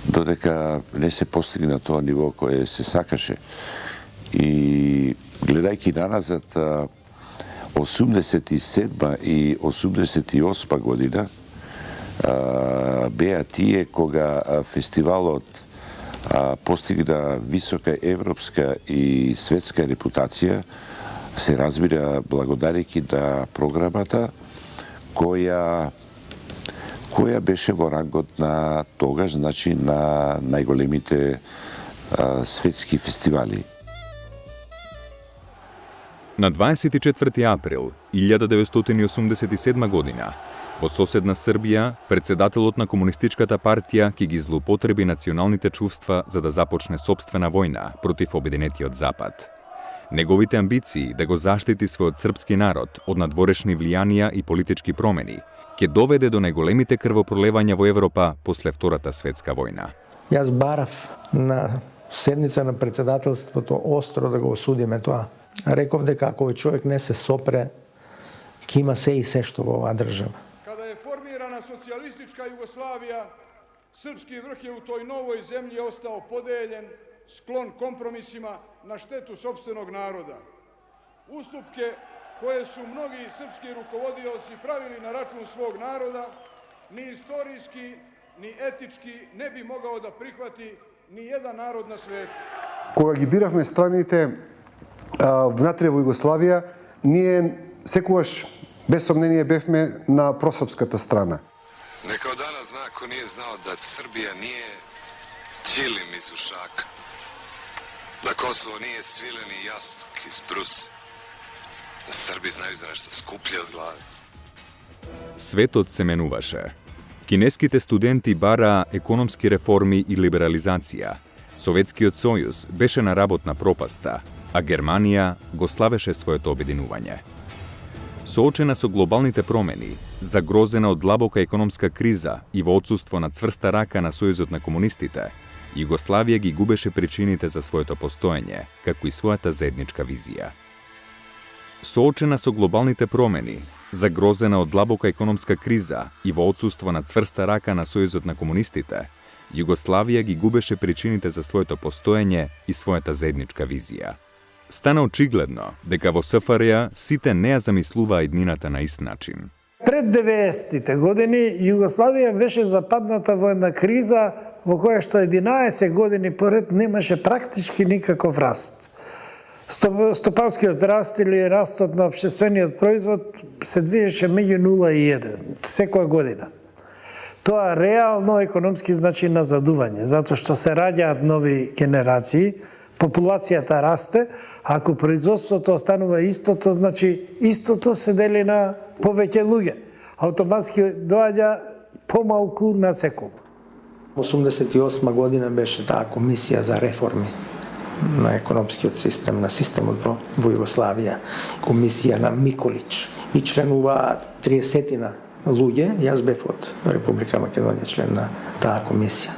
додека не се постигна тоа ниво кое се сакаше. И гледајќи наназад 87 и 88 година беа тие кога фестивалот постигна висока европска и светска репутација, се разбира благодарејќи на програмата која беше во рангот на тогаш, значи на најголемите светски фестивали. На 24. април 1987 година во соседна Србија, председателот на Комунистичката партија ќе ги злоупотреби националните чувства за да започне сопствена војна против обединетиот Запад. Неговите амбиции да го заштити својот српски народ од надворешни влијанија и политички промени ќе доведе до најголемите крвопролевања во Европа после Втората светска војна. Јас барав на седница на председателството остро да го осудиме тоа. Реков дека ако овој човек не се сопре, ќе има се и се што во оваа држава. Kada je formirana socijalistička Jugoslavija, srpski vrh je u toj novoj zemlji ostao podeljen, sklon kompromisima na štetu sopstvenog naroda. Ustupke koje su mnogi srpski rukovodioci pravili na račun svog naroda, ni istorijski, ni etički ne bi mogao da prihvati ni jedan narod na svetu. Кога ги биравме страните внатре во Југославија, ние секогаш без сомнение бевме на просрпската страна. Neka od danas zna ko nije znao da Srbija nije ćilim iz ušaka, da Kosovo nije svileni jastuk iz brusa, da Srbi znaju za nešto skuplje od glave. Светот се менуваше. Кинеските студенти бараа економски реформи и либерализација. Советскиот сојуз беше на работна пропаста, а Германија го славеше своето обединување. Соочена со глобалните промени, загрозена од длабока економска криза и во отсуство на цврста рака на Сојузот на комунистите, Југославија ги губеше причините за своето постоење, како и својата заедничка визија. Соочена со глобалните промени, загрозена од длабока економска криза и во отсуство на цврста рака на Сојузот на комунистите, Југославија ги губеше причините за своето постоење и својата заедничка визија. Стана очигледно дека во СФРЈ сите не ја замислуваа иднината на ист начин. Пред 90-тите години Југославија беше западната во една криза во која што 11 години поред немаше практички никаков раст. Стопанскиот раст или растот на општествениот производ се движеше меѓу 0 и 1 секоја година. Тоа реално економски значи назадување, затоа што се раѓаат нови генерации, популацијата расте, ако производството останува истото, значи истото се дели на повеќе луѓе. Автоматски доаѓа помалку на секој. 88 година беше таа комисија за реформи на економскиот систем, на системот во Југославија, комисија на Миколич, и членуваа 30-тина луѓе, јас бев од Република Македонија член на таа комисија.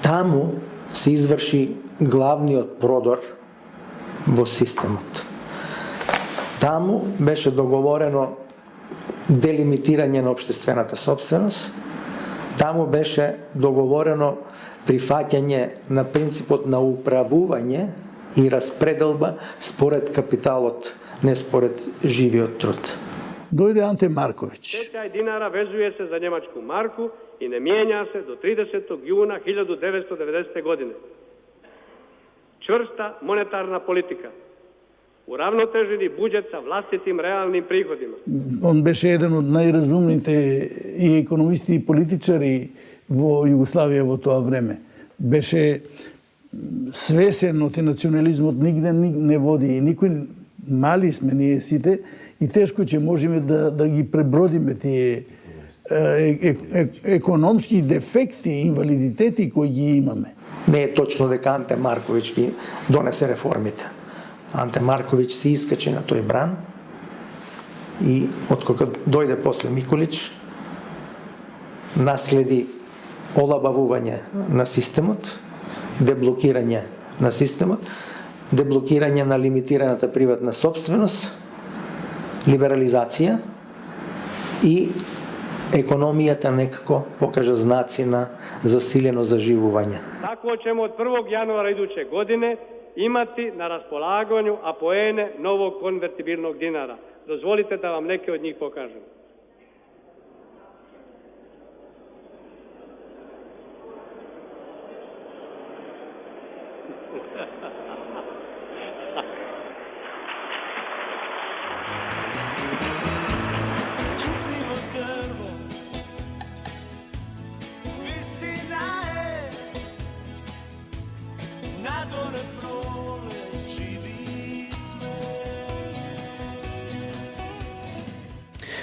Таму се изврши главниот продор во системот. Таму беше договорено делимитирање на општествената собственост, таму беше договорено прифаќање на принципот на управување и распределба според капиталот, не според живиот труд. Дојде Анте Марковиќ. Течај динара везуе се за немачку марку и не мијења се до 30. јуна 1990. година. Чврста монетарна политика, уравнотежени буџет со властитим реалним приходима. Он беше еден од најразумните и економисти и политичари во Југославија во тоа време. Беше свесен од национализмот, нигде не води и никој, мали сме ние сите и тешко ќе можеме да ги пребродиме тие економски дефекти и инвалидитети кои ги имаме. Не е точно дека Анте Марковиќ ги донесе реформите. Анте Марковиќ се искачи на тој бран и откога дојде после Миколич, наследи олабавување на системот, деблокирање на системот, деблокирање на лимитираната приватна собственост, либерализација и економијата некако покажа знаци на засилено заживување. Тако ćemo od 1. januara iduće godine imati na raspolaganju apoene novog konvertibilnog dinara. Dozvolite da vam neke od njih pokažem.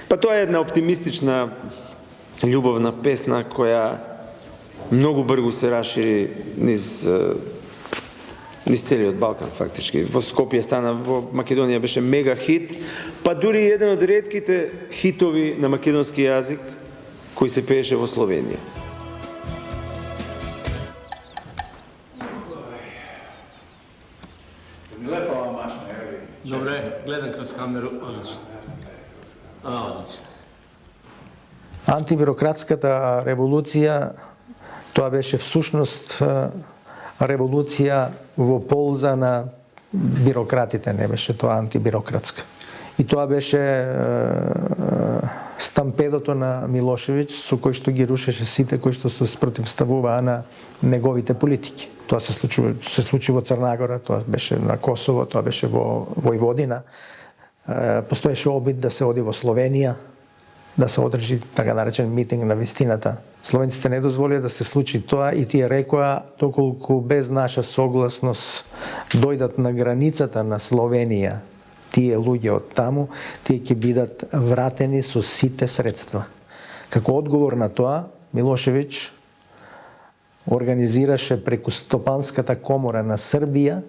Па тоа е една оптимистична љубовна песна која многу брзо се расшири низ целиот Балкан фактички. Во Скопје стана, во Македонија беше мега хит, па дури еден од ретките хитови на македонски јазик кој се пееше во Словенија. Добре, гледам кроз камеру, одлично. Одлично. Антибирократската револуција, тоа беше всушност револуција во полза на бирократите, не беше тоа антибирократска. И тоа беше стампедото на Милошевиќ, со кој што ги рушеше сите кои што се спротивставуваа на неговите политики. Тоа се случи во Црна Гора, тоа беше на Косово, тоа беше во Војводина. Постоеше обид да се оди во Словенија, да се одржи така наречен митинг на вистината. Словенците не дозволија да се случи тоа и тие рекоа доколку без наша согласност дојдат на границата на Словенија, тие луѓе од таму, тие ќе бидат вратени со сите средства. Како одговор на тоа, Милошевиќ организираше преку Стопанската комора на Србија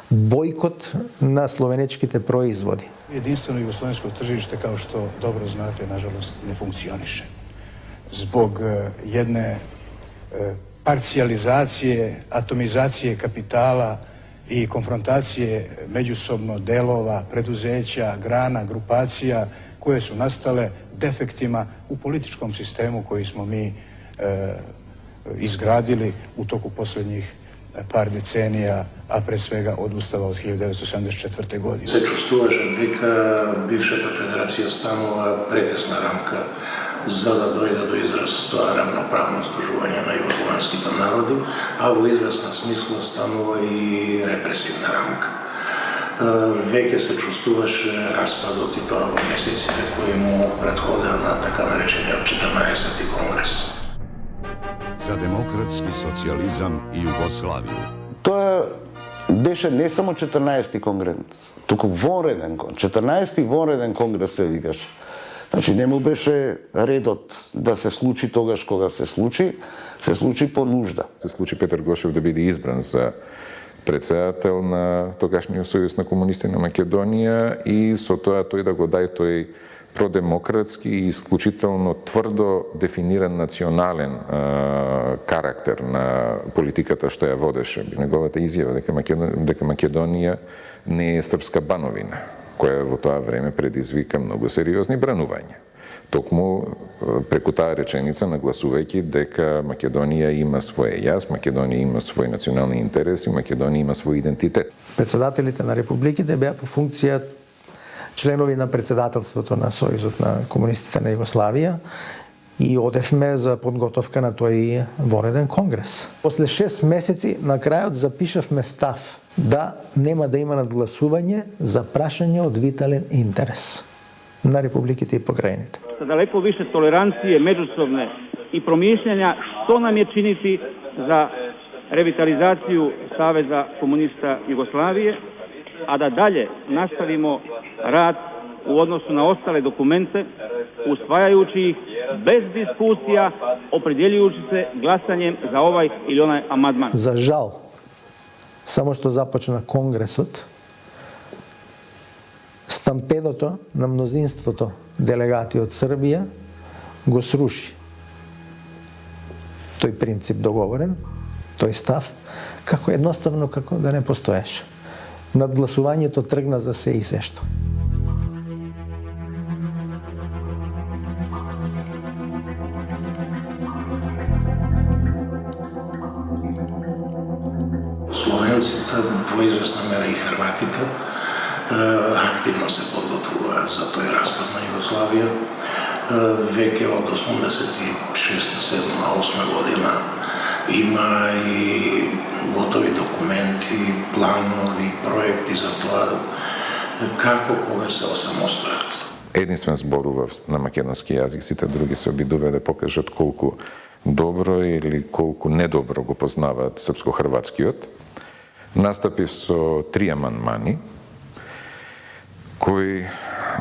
бойкот на словенечките производи. Jedinstveno jugoslovensko tržište, kao što dobro znate, nažalost, ne funkcioniše. Zbog jedne parcijalizacije, atomizacije kapitala i konfrontacije međusobno delova, preduzeća, grana, grupacija koje su nastale defektima u političkom sistemu koji smo mi izgradili u toku posljednjih par decenija, a pre svega od Ustava od 1974. godine. Се чувствуваше дека бившата федерација станува претесна рамка за да дојде до израз тоа равноправно здружување на југословенските народи, а во известна смисла станува и репресивна рамка. Веќе се чувствуваше распадот и тоа во месеците кои му предходеа на така наречениот 14-ти конгрес. За демократски социјализам и Југославија. Тоа беше не само 14-ти конгрес, туку вонреден конгрес. 14-ти вонреден конгрес се викаше. Значи не му беше редот да се случи тогаш кога се случи по нужда. Се случи Петар Гошев да биде избран за председател на тогашниот Сојуз на комунисти на Македонија и со тоа тој да го дај тој продемократски и исклучително тврдо дефиниран национален карактер на политиката што ја водеше. Неговата изјава дека Македонија не е српска бановина, која во тоа време предизвика многу сериозни бранувања. Токму преку таа реченица нагласувајќи дека Македонија има своје јас, Македонија има свој национални интереси, Македонија има свој идентитет. Председателите на републиките беа по функција членови на председателството на Сојузот на комунистите на Југославија и одевме за подготовка на тој вонреден конгрес. После 6 месеци на крајот запишавме став да нема да има надгласување за прашање од витален интерес на републиките и покрајните. Sa daleko više tolerancije međusobne i promišljanja što nam je činiti za revitalizaciju Saveza komunista Jugoslavije, a da dalje nastavimo rad u odnosu na ostale dokumente, usvajajući ih bez diskusija, opredjeljujući se glasanjem za ovaj ili onaj amandman. За жал, само што започна конгресот, стампедото на мнозинството делегати од Србија го сруши тој принцип договорен, тој став, како едноставно како да не постоеше. Надгласувањето тргна за се и се што. Словенците, во известна мера и хрватите, активно се подготвуваат за тој распад на Југославија. Веќе од 86-7-8 година има и готови документи, планови, проекти за тоа како кога се осамостојат. Единствен зборува на македонски јазик, сите други се обидува да покажат колку добро или колку недобро го познаваат српско-хрватскиот. Настапив со 3 амандмани кои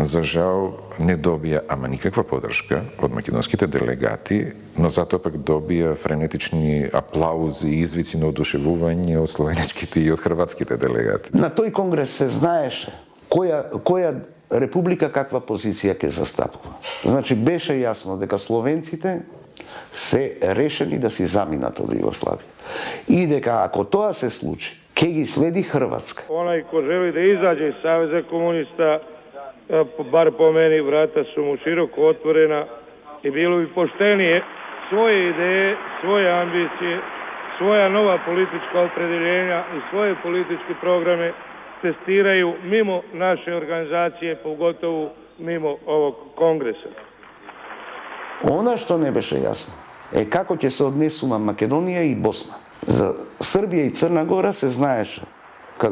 za žal ne dobija ama nikakva podrška od makedonskите делегати, но затоа пак добија френетични аплаузи и извици на одушевување од словеничките и од хрватските делегати. На тој конгрес се знаеше која република каква позиција ќе застапува. Значи беше јасно дека словенците се решени да си заминат од Југославија. И дека ако тоа се случи, ќе ги следи Хрватска. Онај кој жели да изаđe из Савеза комуниста, бар по мени врата су му широко отворена и било би поштенije своje ideje, svoje ambicije, svoja nova politička opredeljenja i svoje političke programe testiraju mimo naše organizacije, pogotovo mimo ovog kongresa. Она што не беше јасно е како ќе се однесува Македонија и Босна. За Србија и Црна Гора се знаеше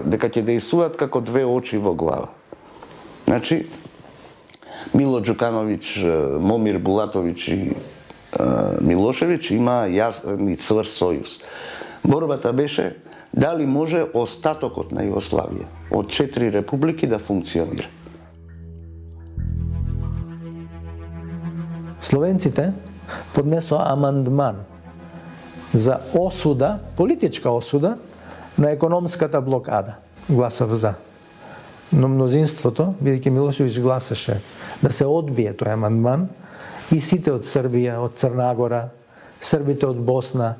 дека ќе дејствуваат како две очи во глава. Значи, Мило Џукановиќ, Момир Булатовиќ и Милошевиќ има јасен и цврст сојуз. Борбата беше дали може остатокот на Југославија од 4 републики да функционира. Словенците поднесоа амандман за осуда, политичка осуда на економската блокада. Гласав за. Но мнозинството, бидејќи Милошевиќ гласаше да се одбие тој амандман, и сите од Србија, од Црна Гора, србите од Босна,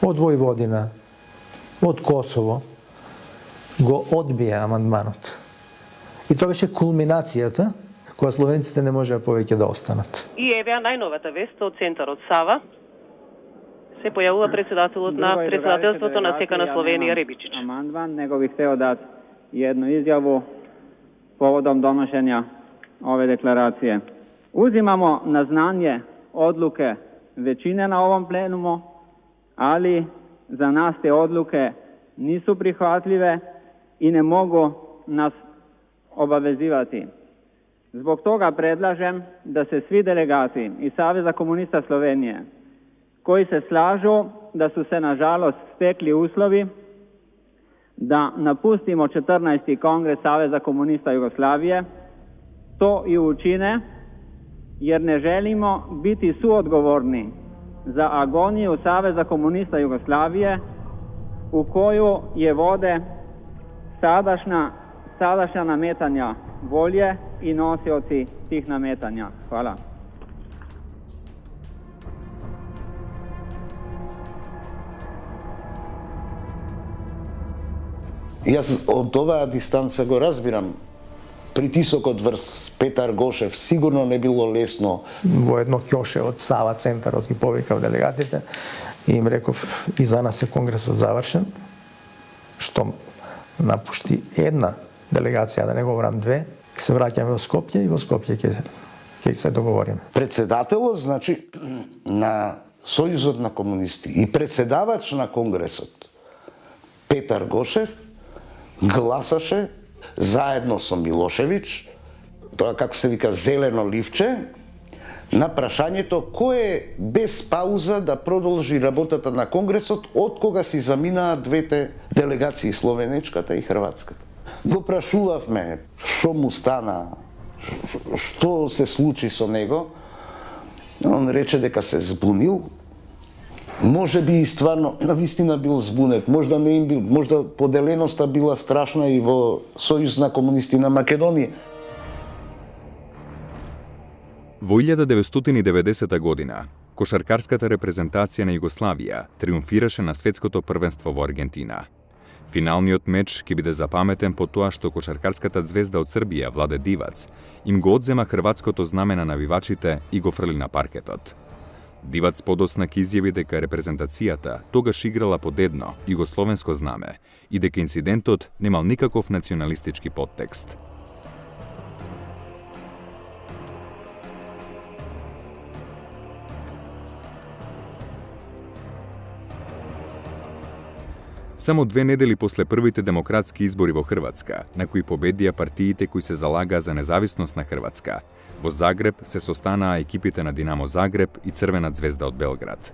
од Војводина, од Косово, го одбија амандманот. И тоа беше кулминацијата која словенците не можеа повеќе да останат. И еве најновата вест од центарот Сава. Се појавува председателот на председателството на СК на Словенија Ребичич. Amandman, nego bih hteo dati jednu izjavu povodom donošenja ove deklaracije. Uzimamo na znanje odluke većine na ovom plenumu, ali za nas te odluke nisu prihvatljive i ne mogu nas obavezivati. Zbog toga predlažem da se svi delegati iz Saveza komunista Slovenije koji se slažu da su se nažalost stekli uslovi da napustimo 14. kongres Saveza komunista Jugoslavije, to i učine jer ne želimo biti suodgovorni za agoniju Saveza komunista Jugoslavije u koju je vode sadašnja nametanja volje i nosioci tih nametanja. Hvala. Јас од оваа дистанца го разбирам притисокот врз Петар Гошев сигурно не било лесно. Во едно ќоше од Сава центарот ги повикав делегатите и им реков и за нас е конгресот завршен, што напушти една делегација, да не говорам две, се враќаме во Скопје и во Скопје ќе се договориме. Председателот, значи, на Сојузот на комунисти и председавач на конгресот Петар Гошев гласаше заедно со Милошевиќ, тоа како се вика зелено ливче, на прашањето кој е без пауза да продолжи работата на конгресот од кога си заминаа двете делегации, словенечката и хрватската. Го прашувавме што му стана, што се случи со него. Он рече дека се збунил. Може би и стварно, навистина бил збунет, можда не им бил, можда поделеноста била страшна и во Сојуз на комунисти на Македонија. Во 1990 година, кошаркарската репрезентација на Југославија триумфираше на светското првенство во Аргентина. Финалниот меч ќе биде запаметен по тоа што кошаркарската звезда од Србија, Владе Дивац, им го одзема хрватското знаме на навивачите и го фрли на паркетот. Дивац подоцна ќе изјави дека репрезентацијата тогаш играла под едно југословенско знаме и дека инцидентот немал никаков националистички подтекст. Само 2 недели после првите демократски избори во Хрватска, на кои победија партиите кои се залагаа за независност на Хрватска, во Загреб се состанаа екипите на Динамо Загреб и Црвена звезда од Белград.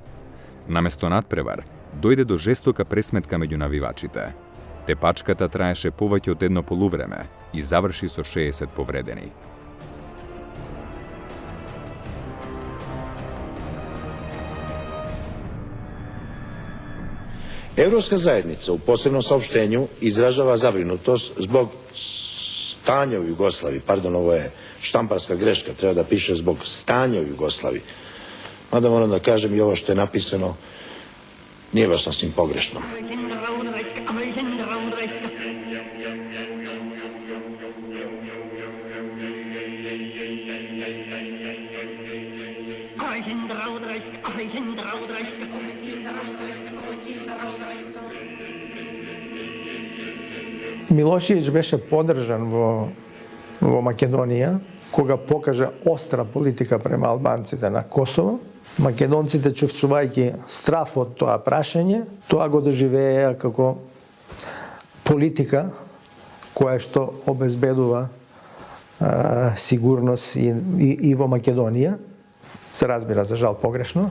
Наместо надпревар, дојде до жестока пресметка меѓу навивачите. Тепачката траеше повеќе од едно полувреме, i završi со 60 povredeni. Evropska zajednica u posebnom saopštenju izražava zabrinutost zbog stanja u Jugoslaviji, pardon, ovo je štamparska greška, treba da piše zbog stanja u Jugoslaviji. Mada moram da kažem i ovo što je napisano nije baš sasvim pogrešno. Милошевиќ беше подржан во Македонија, кога покажа остра политика према албанците на Косово. Македонците, чувствувајќи страф од тоа прашање, тоа го доживееа како политика која што обезбедува сигурност и во Македонија. Се разбира, за жал, погрешно.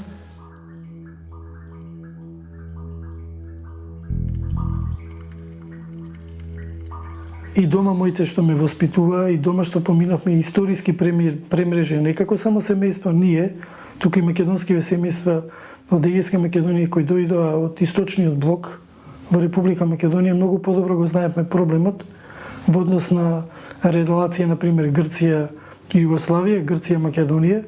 И дома моите што ме воспитува, и дома што поминавме историски премрежени, не како само семејство, ние, тука и македонскиве семејства од Егејска Македонија кои дојдоа од источниот блок во Република Македонија, многу подобро го знаевме проблемот во однос на релација, например, Грција и Југославија, Грција Македонија,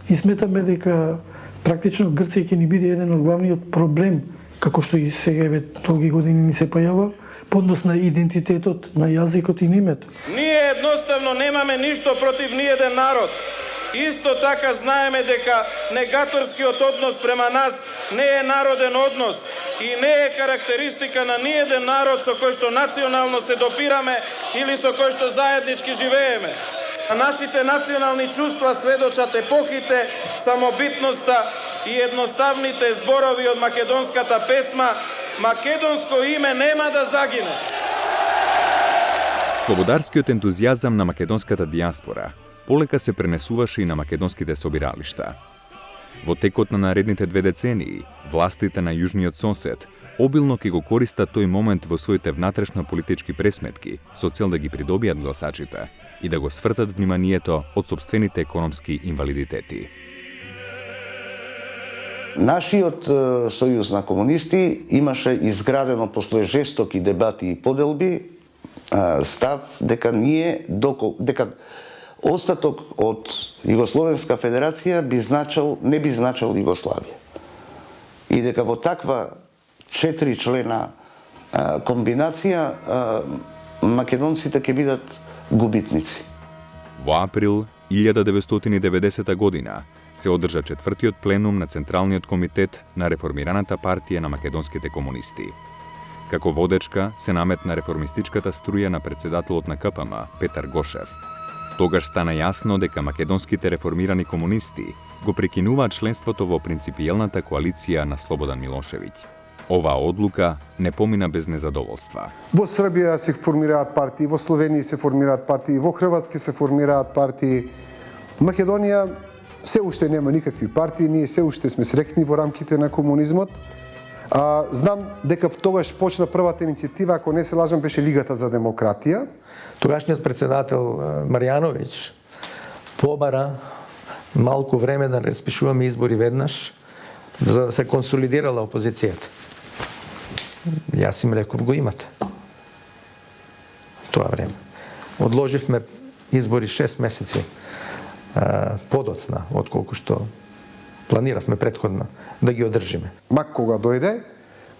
и сметаме дека практично Грција ќе ни биде еден од главниот проблем, како што и сега долги години ни се појава, по однос на идентитетот, на јазикот и името. Ние едноставно немаме ништо против ниеден народ. Исто така знаеме дека негаторскиот однос према нас не е народен однос и не е карактеристика на ниеден народ со кој што национално се допираме или со кој што заеднички живееме. Нашите национални чувства сведочат епохите, самобитноста и едноставните зборови од македонската песма "Македонско име нема да загине". Слободарскиот ентузијазам на македонската дијаспора полека се пренесуваше и на македонските собиралишта. Во текот на наредните 2 децении, властите на јужниот сосед обилно ќе го користат тој момент во своите внатрешно-политички пресметки со цел да ги придобијат гласачите и да го свртат вниманието од сопствените економски инвалидитети. Нашиот сојуз на комунисти имаше изградено после жестоки дебати и поделби став дека дека остаток од Југословенска федерација не би значил Југославија. И дека во таква 4 члена комбинација македонците ќе бидат губитници. Во април 1990 година се одржа 4-тиот пленум на Централниот комитет на реформираната партија на македонските комунисти. Како водечка се наметна реформистичката струја на председателот на КПМ, Петар Гошев. Тогаш стана јасно дека македонските реформирани комунисти го прекинуваат членството во принципијелната коалиција на Слободан Милошевиќ. Оваа одлука не помина без незадоволства. Во Србија се формираат партии, во Словенија се формираат партии, во Хрватска се формираат партии. Македонија се уште нема никакви партии, ние се уште сме срекни во рамките на комунизмот. Знам дека тогаш почна првата иницијатива, ако не се лажам, беше Лигата за демократија. Тогашниот председател Марјановиќ побара малку време да распишуваме избори веднаш, за да се консолидирала опозицијата. Јас им реков, го имате. Тоа време. Одложивме избори 6 месеци подоцна, отколку што планиравме претходно да ги одржиме. Мак кога дојде,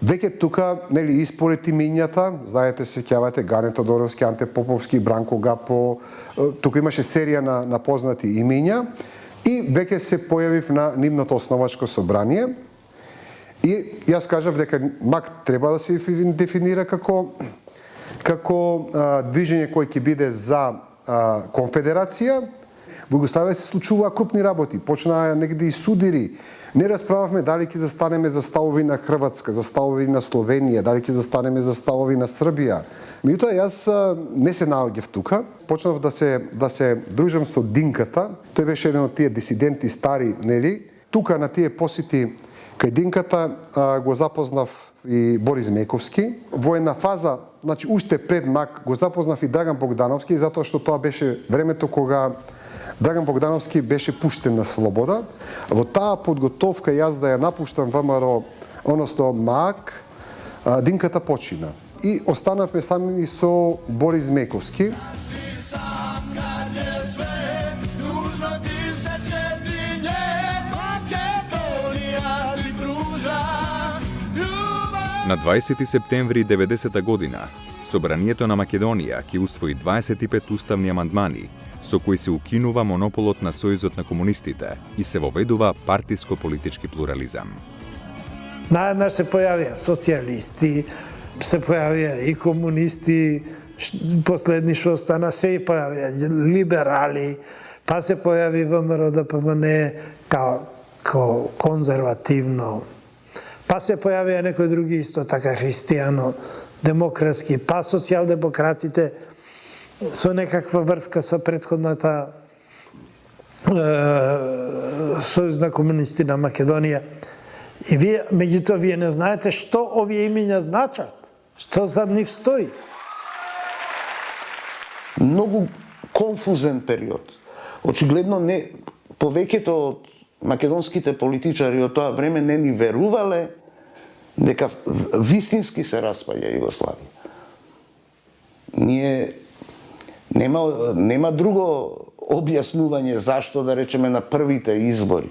веќе тука, нели, испоред имињата, знаете, се сеќавате Гане Тодоровски, Анте Поповски, Бранко Гапо, тука имаше серија на познати имиња и веќе се појавив на нивното основачко собрание. И јас кажав дека МАК треба да се дефинира како движење кој ќе биде за конфедерација. Во Југославија се случуваа крупни работи, почнаа негде и судири. Не расправавме дали ќе застанеме за ставови на Хрватска, за ставови на Словенија, дали ќе застанеме за ставови на Србија. Меѓутоа јас не се наоѓав тука, почнав да се дружам со Динката. Тој беше еден од тие дисиденти стари, нели? Тука на тие посети кај Динката го запознав и Борис Мековски. Во една фаза, значи уште пред МАК, го запознав и Драган Богдановски, затоа што тоа беше времето кога Драган Богдановски беше пуштен на слобода. Во таа подготовка јас да ја напуштам ВМРО, односно МАК, Динката почина. И останавме сами со Борис Мековски. На 20 септември 90 година, Собранието на Македонија ќе усвои 25 уставни амандмани, со кои се укинува монополот на Сојузот на комунистите и се воведува партиско-политички плурализам. Наеднаш се појавија социјалисти, се појавија и комунисти, последни што остана се и појавија либерали, па се појави ВМРО ДПМН као конзервативно, па се појавија некои други исто така христијано, демократски, па социјалдемократите со некаква врска со претходната Сојуз на комунисти на Македонија. И вие, меѓутоа, вие не знаете што овие имиња значат, што зад нив стои. Многу конфузен период. Очигледно не повеќето од македонските политичари од тоа време не ни верувале дека вистински се распаѓа Југославија. Нема друго објаснување зашто, да речеме, на првите избори,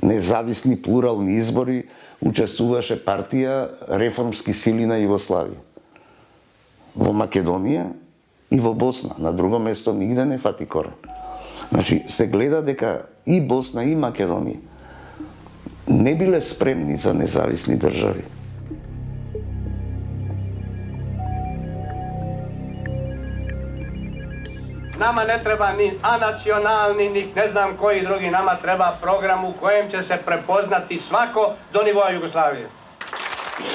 независни плурални избори, учествуваше партија Реформски сили на Југославија. Во Македонија и во Босна. На друго место нигде не фати корен. Значи, се гледа дека и Босна и Македонија не биле спремни за независни држави. Nama ne treba ni anacionalni, ni ne znam koji drugi, nama treba program u kojem će se prepoznati svako do nivoa Jugoslavije.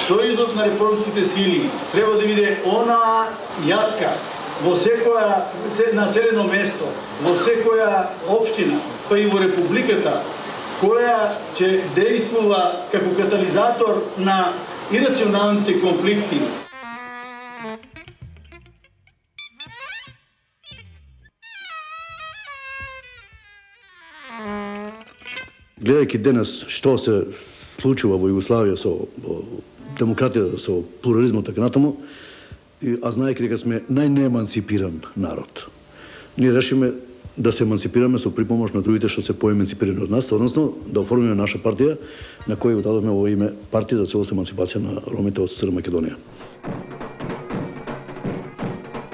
Сојузот на реформските сили треба да биде она јатка во секоја населено место, во секоја општина, па и во републиката, која ќе действува како катализатор на ирационалните конфликти. Гледајќи денес што се случува во Југославија со демократија, со плурализмот така натаму, а знаејќи дека сме најнееманципиран народ. Ние решиме да се еманципираме со припомош на другите што се поеманципирани од нас, односно да оформиме наша партија на која го дадовме во име партија за целоста еманципација на ромите од СР Македонија.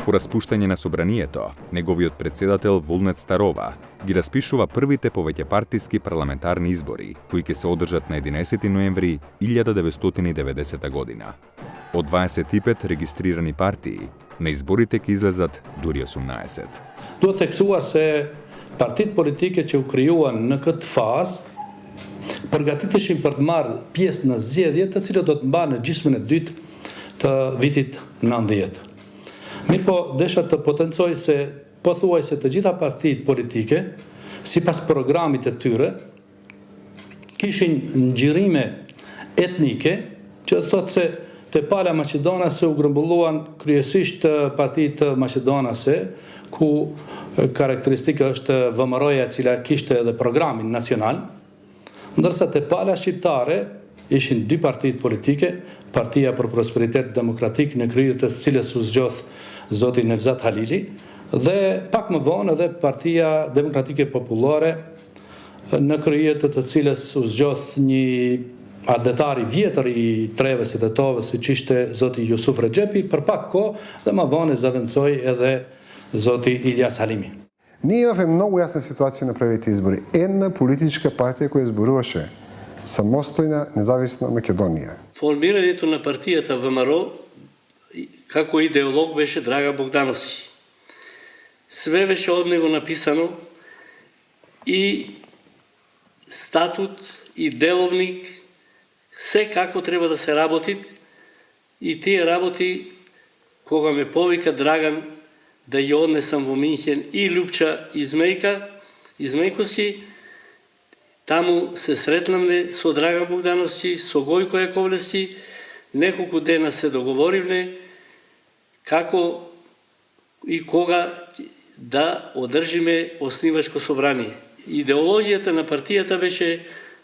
По распуштање на Собранието, неговиот председател Вулнет Старова ги распишува првите повеќепартиски парламентарни избори, кои ќе се одржат на 11 ноември 1990 година. Од 25 регистрирани партии, на изборите ќе излезат дури 18. Do theksuar se partit politike që u krijuan në këtë fazë përgatiteshin për të marrë pjesë në zgjedhje të cilat do të mbahen në gjysmën e dytë të vitit 90. Mirpo desha të potencoj se pothuajse të gjitha partitë politike, sipas programit të tyre, kishin ngjyrime etnike, që thotë se te pala maqedonase u grumbulluan kryesisht partitë maqedonase, ku karakteristika është VMRO-ja e cila kishte edhe programin nacional, ndërsa te pala shqiptare ishin dy partitë politike, Partia për Prosperitet Demokratik në krye të cilës u zgjodh zoti Nevzat Halili dhe pak më vonë edhe Partia Demokratike Popullore në krye të cilës u zgjodh një adetar i vjetër i treve si tetove siç ishte zoti Jusuf Rexhepi, për pak kohë dhe më vonë zaventsoi edhe zoti Ilyas Halimi. Ние имавме многу јасна ситуација на првите избори. Една политичка партија која зборуваше самостојна независна Македонија. Формирањето на партијата ВМРО како идеолог беше Драга Богдановски. Све беше од него написано и статут, и деловник, се како треба да се работи и тие работи кога ме повика Драган да ја однесам во Минхен и Лјупча Измејковски, таму се сретнамне со Драган Богдановски, со Гојко Јаковлевски, неколку дена се договоривме како и кога да одржиме оснивачко собрание. Идеологијата на партијата беше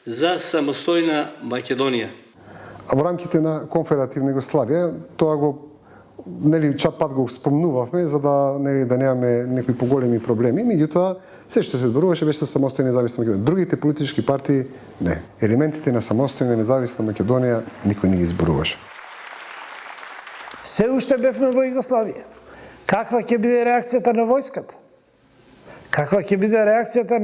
за самостојна Македонија. А во рамките на Конфедеративна Југославија, тоа го чат пат го спомнувавме за да да немаме некои поголеми проблеми, меѓутоа се што се зборуваше беше за самостојна независна Македонија. Другите политички партии не. Елементите на самостојна независна Македонија никој не ги зборуваше. Се уште бевме во Југославија. Каква ќе биде реакцијата на војската? Каква ќе биде реакцијата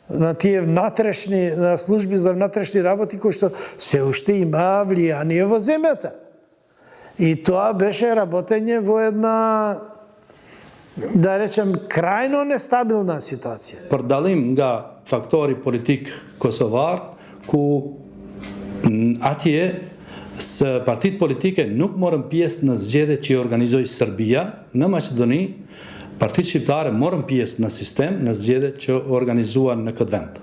на тие внатрешни на служби за внатрешни работи кои што се уште има влијание во земјата. И тоа беше работење во една, да речем, крајно нестабилна ситуација. Продалим га фактори политик Косовар, ку атие с партит политике нук морам пиес на зеде че организои Србија, на Македонија, партит шиптаре морам пиес на систем на зеде че организува на конвент.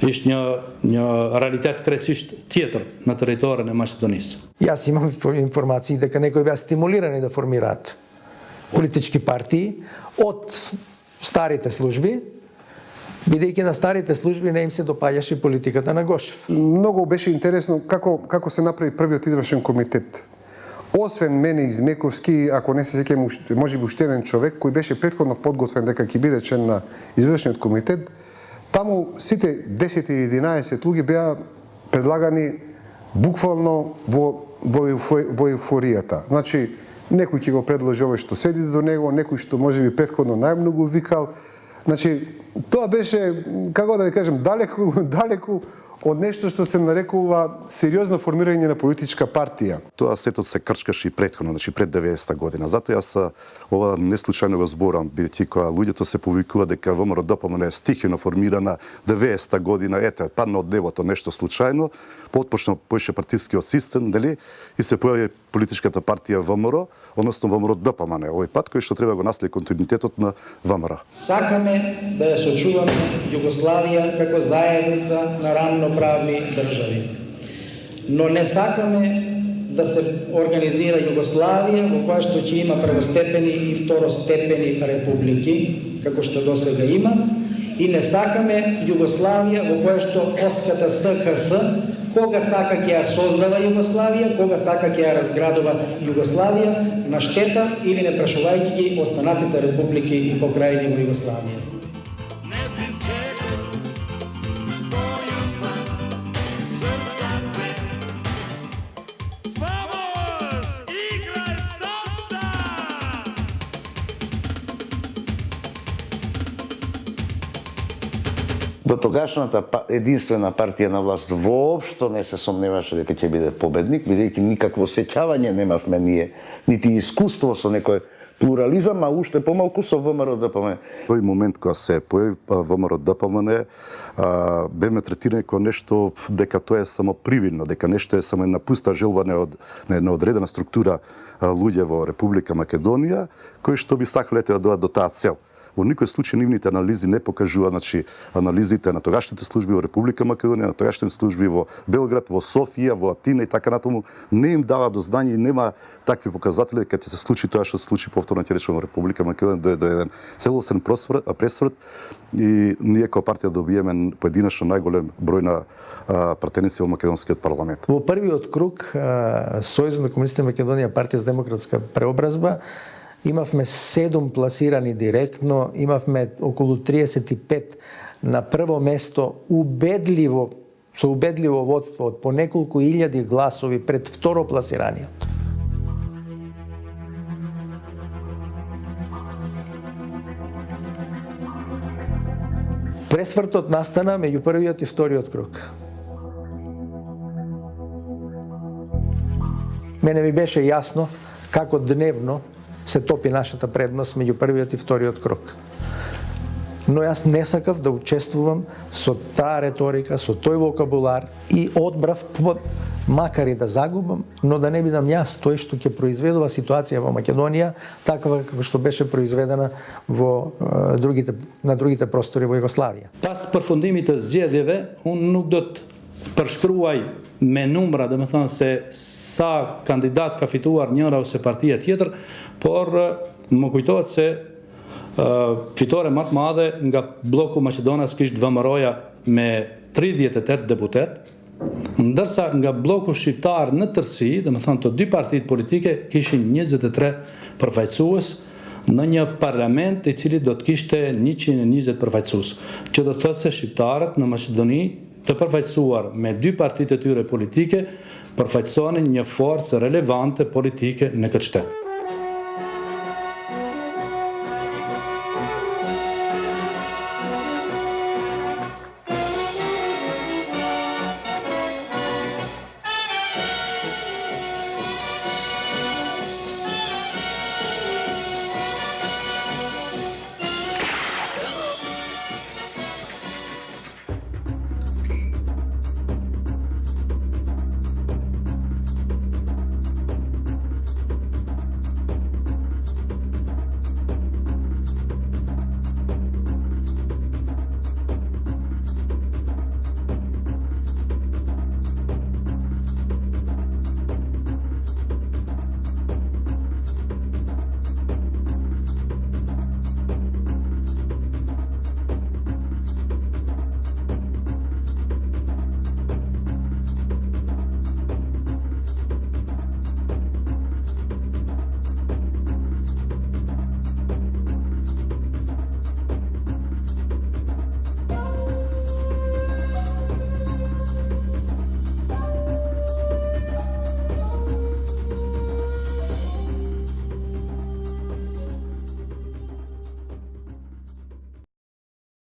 Иш një реалитет кресишт тjetër на територија на Македонија. Јас имам информации дека некои беа стимулирани да формираат политички партии од старите служби, бидејќи на старите служби не им се допаѓаше политиката на Гошев. Многу беше интересно како се направи првиот извршен комитет. Освен мене Измековски, ако не се сеќавам, можеби уште еден човек кој беше претходно подготвен дека ќе биде член на извршниот комитет, таму сите 10 или 11 луѓе беа предлагани буквално во еуфоријата. Значи, некој ќе го предложи овој што седи до него, некој што можеби претходно најмногу викал. Значи, тоа беше, како да ви кажем, далеку од нешто што се нарекува сериозно формирање на политичка партија. Тоа сето се крчкаше и претходно, значи пред 90-та година. Затоа јас ова неслучајно го зборам, бидејќи кога луѓето се повикува дека ВМРО ДПМН е стихино формирана 90-та година, ете, падна од небото нешто случајно, потпочна поише партискиот систем, дали, и се појави политичката партија ВМРО, односно ВМРО ДПМН, овој пат кој што треба го наследи континуитетот на ВМРО. Сакаме да ја сочуваме Југославија како заедница на рамноправни држави. Но не сакаме да се организира Југославија во која што ќе има првостепени и второстепени републики, како што досега има, и не сакаме Југославија во која што оската СХС кога сака ќе ја создава Југославија, кога сака ќе ја разградува Југославија на штета или не прашувајќи ги останатите републики и покрајни во Југославија. До тогашната единствена партија на власт воопшто не се сомневаше дека ќе биде победник, бидејќи никакво сеќавање немавме ние, нити искуство со некој плурализам, а уште помалку со ВМРО ДПМН. Тој момент кога се појави ВМРО ДПМН, беме третирани како нешто дека тоа е само привидно, дека нешто е само една пуста желба на една одредена структура луѓе во Република Македонија, кои што би сакале да дојдат до таа цел. Во никој случај нивните анализи не покажува, значи, анализите на тогашните служби во Република Македонија, на тогашните служби во Белград, во Софија, во Атина и така натаму, не им дава до знање и нема такви показатели дека ќе се случи тоа што се случи повторно ќе речеме во Република Македонија до еден целосен пресврт и ние како партија добиеме поединечно најголем број на пратеници во македонскиот парламент. Во првиот круг Сојузот на комунистите Македонија, партија за демократска преобразба, имавме 7 пласирани директно, имавме околу 35 на прво место, со убедливо водство од по неколку илјади гласови пред второ пласираниот. Пресвртот настана меѓу првиот и вториот круг. Мене ми беше јасно како дневно се топи нашата предност меѓу првиот и вториот круг. Но јас не сакав да учествувам со таа реторика, со тој вокабулар и одбрав, макар и да загубам, но да не бидам јас тој што ќе произведува ситуација во Македонија, таква како што беше произведена на другите простори во Југославија. Pas përfundimit të zgjedhjeve, unë nuk do të përshkruaj me numra, dhe me thënë se sa kandidat ka fituar njëra ose partia tjetër, por më kujtohet se fitore më të madhe nga bloku Maqedonas kishte VMRO-ja me 38 deputet, ndërsa nga bloku shqiptar në tërësi, dhe me thënë të dy partitë politike, kishin 23 përfaqësues në një parlament i cili do të kishte 120 përfaqësues, që do të thotë se shqiptarët në Maqedoni të përfaqësuar me dy partitë e tyre politike përfaqësonin një forcë relevante politike në këtë shtet.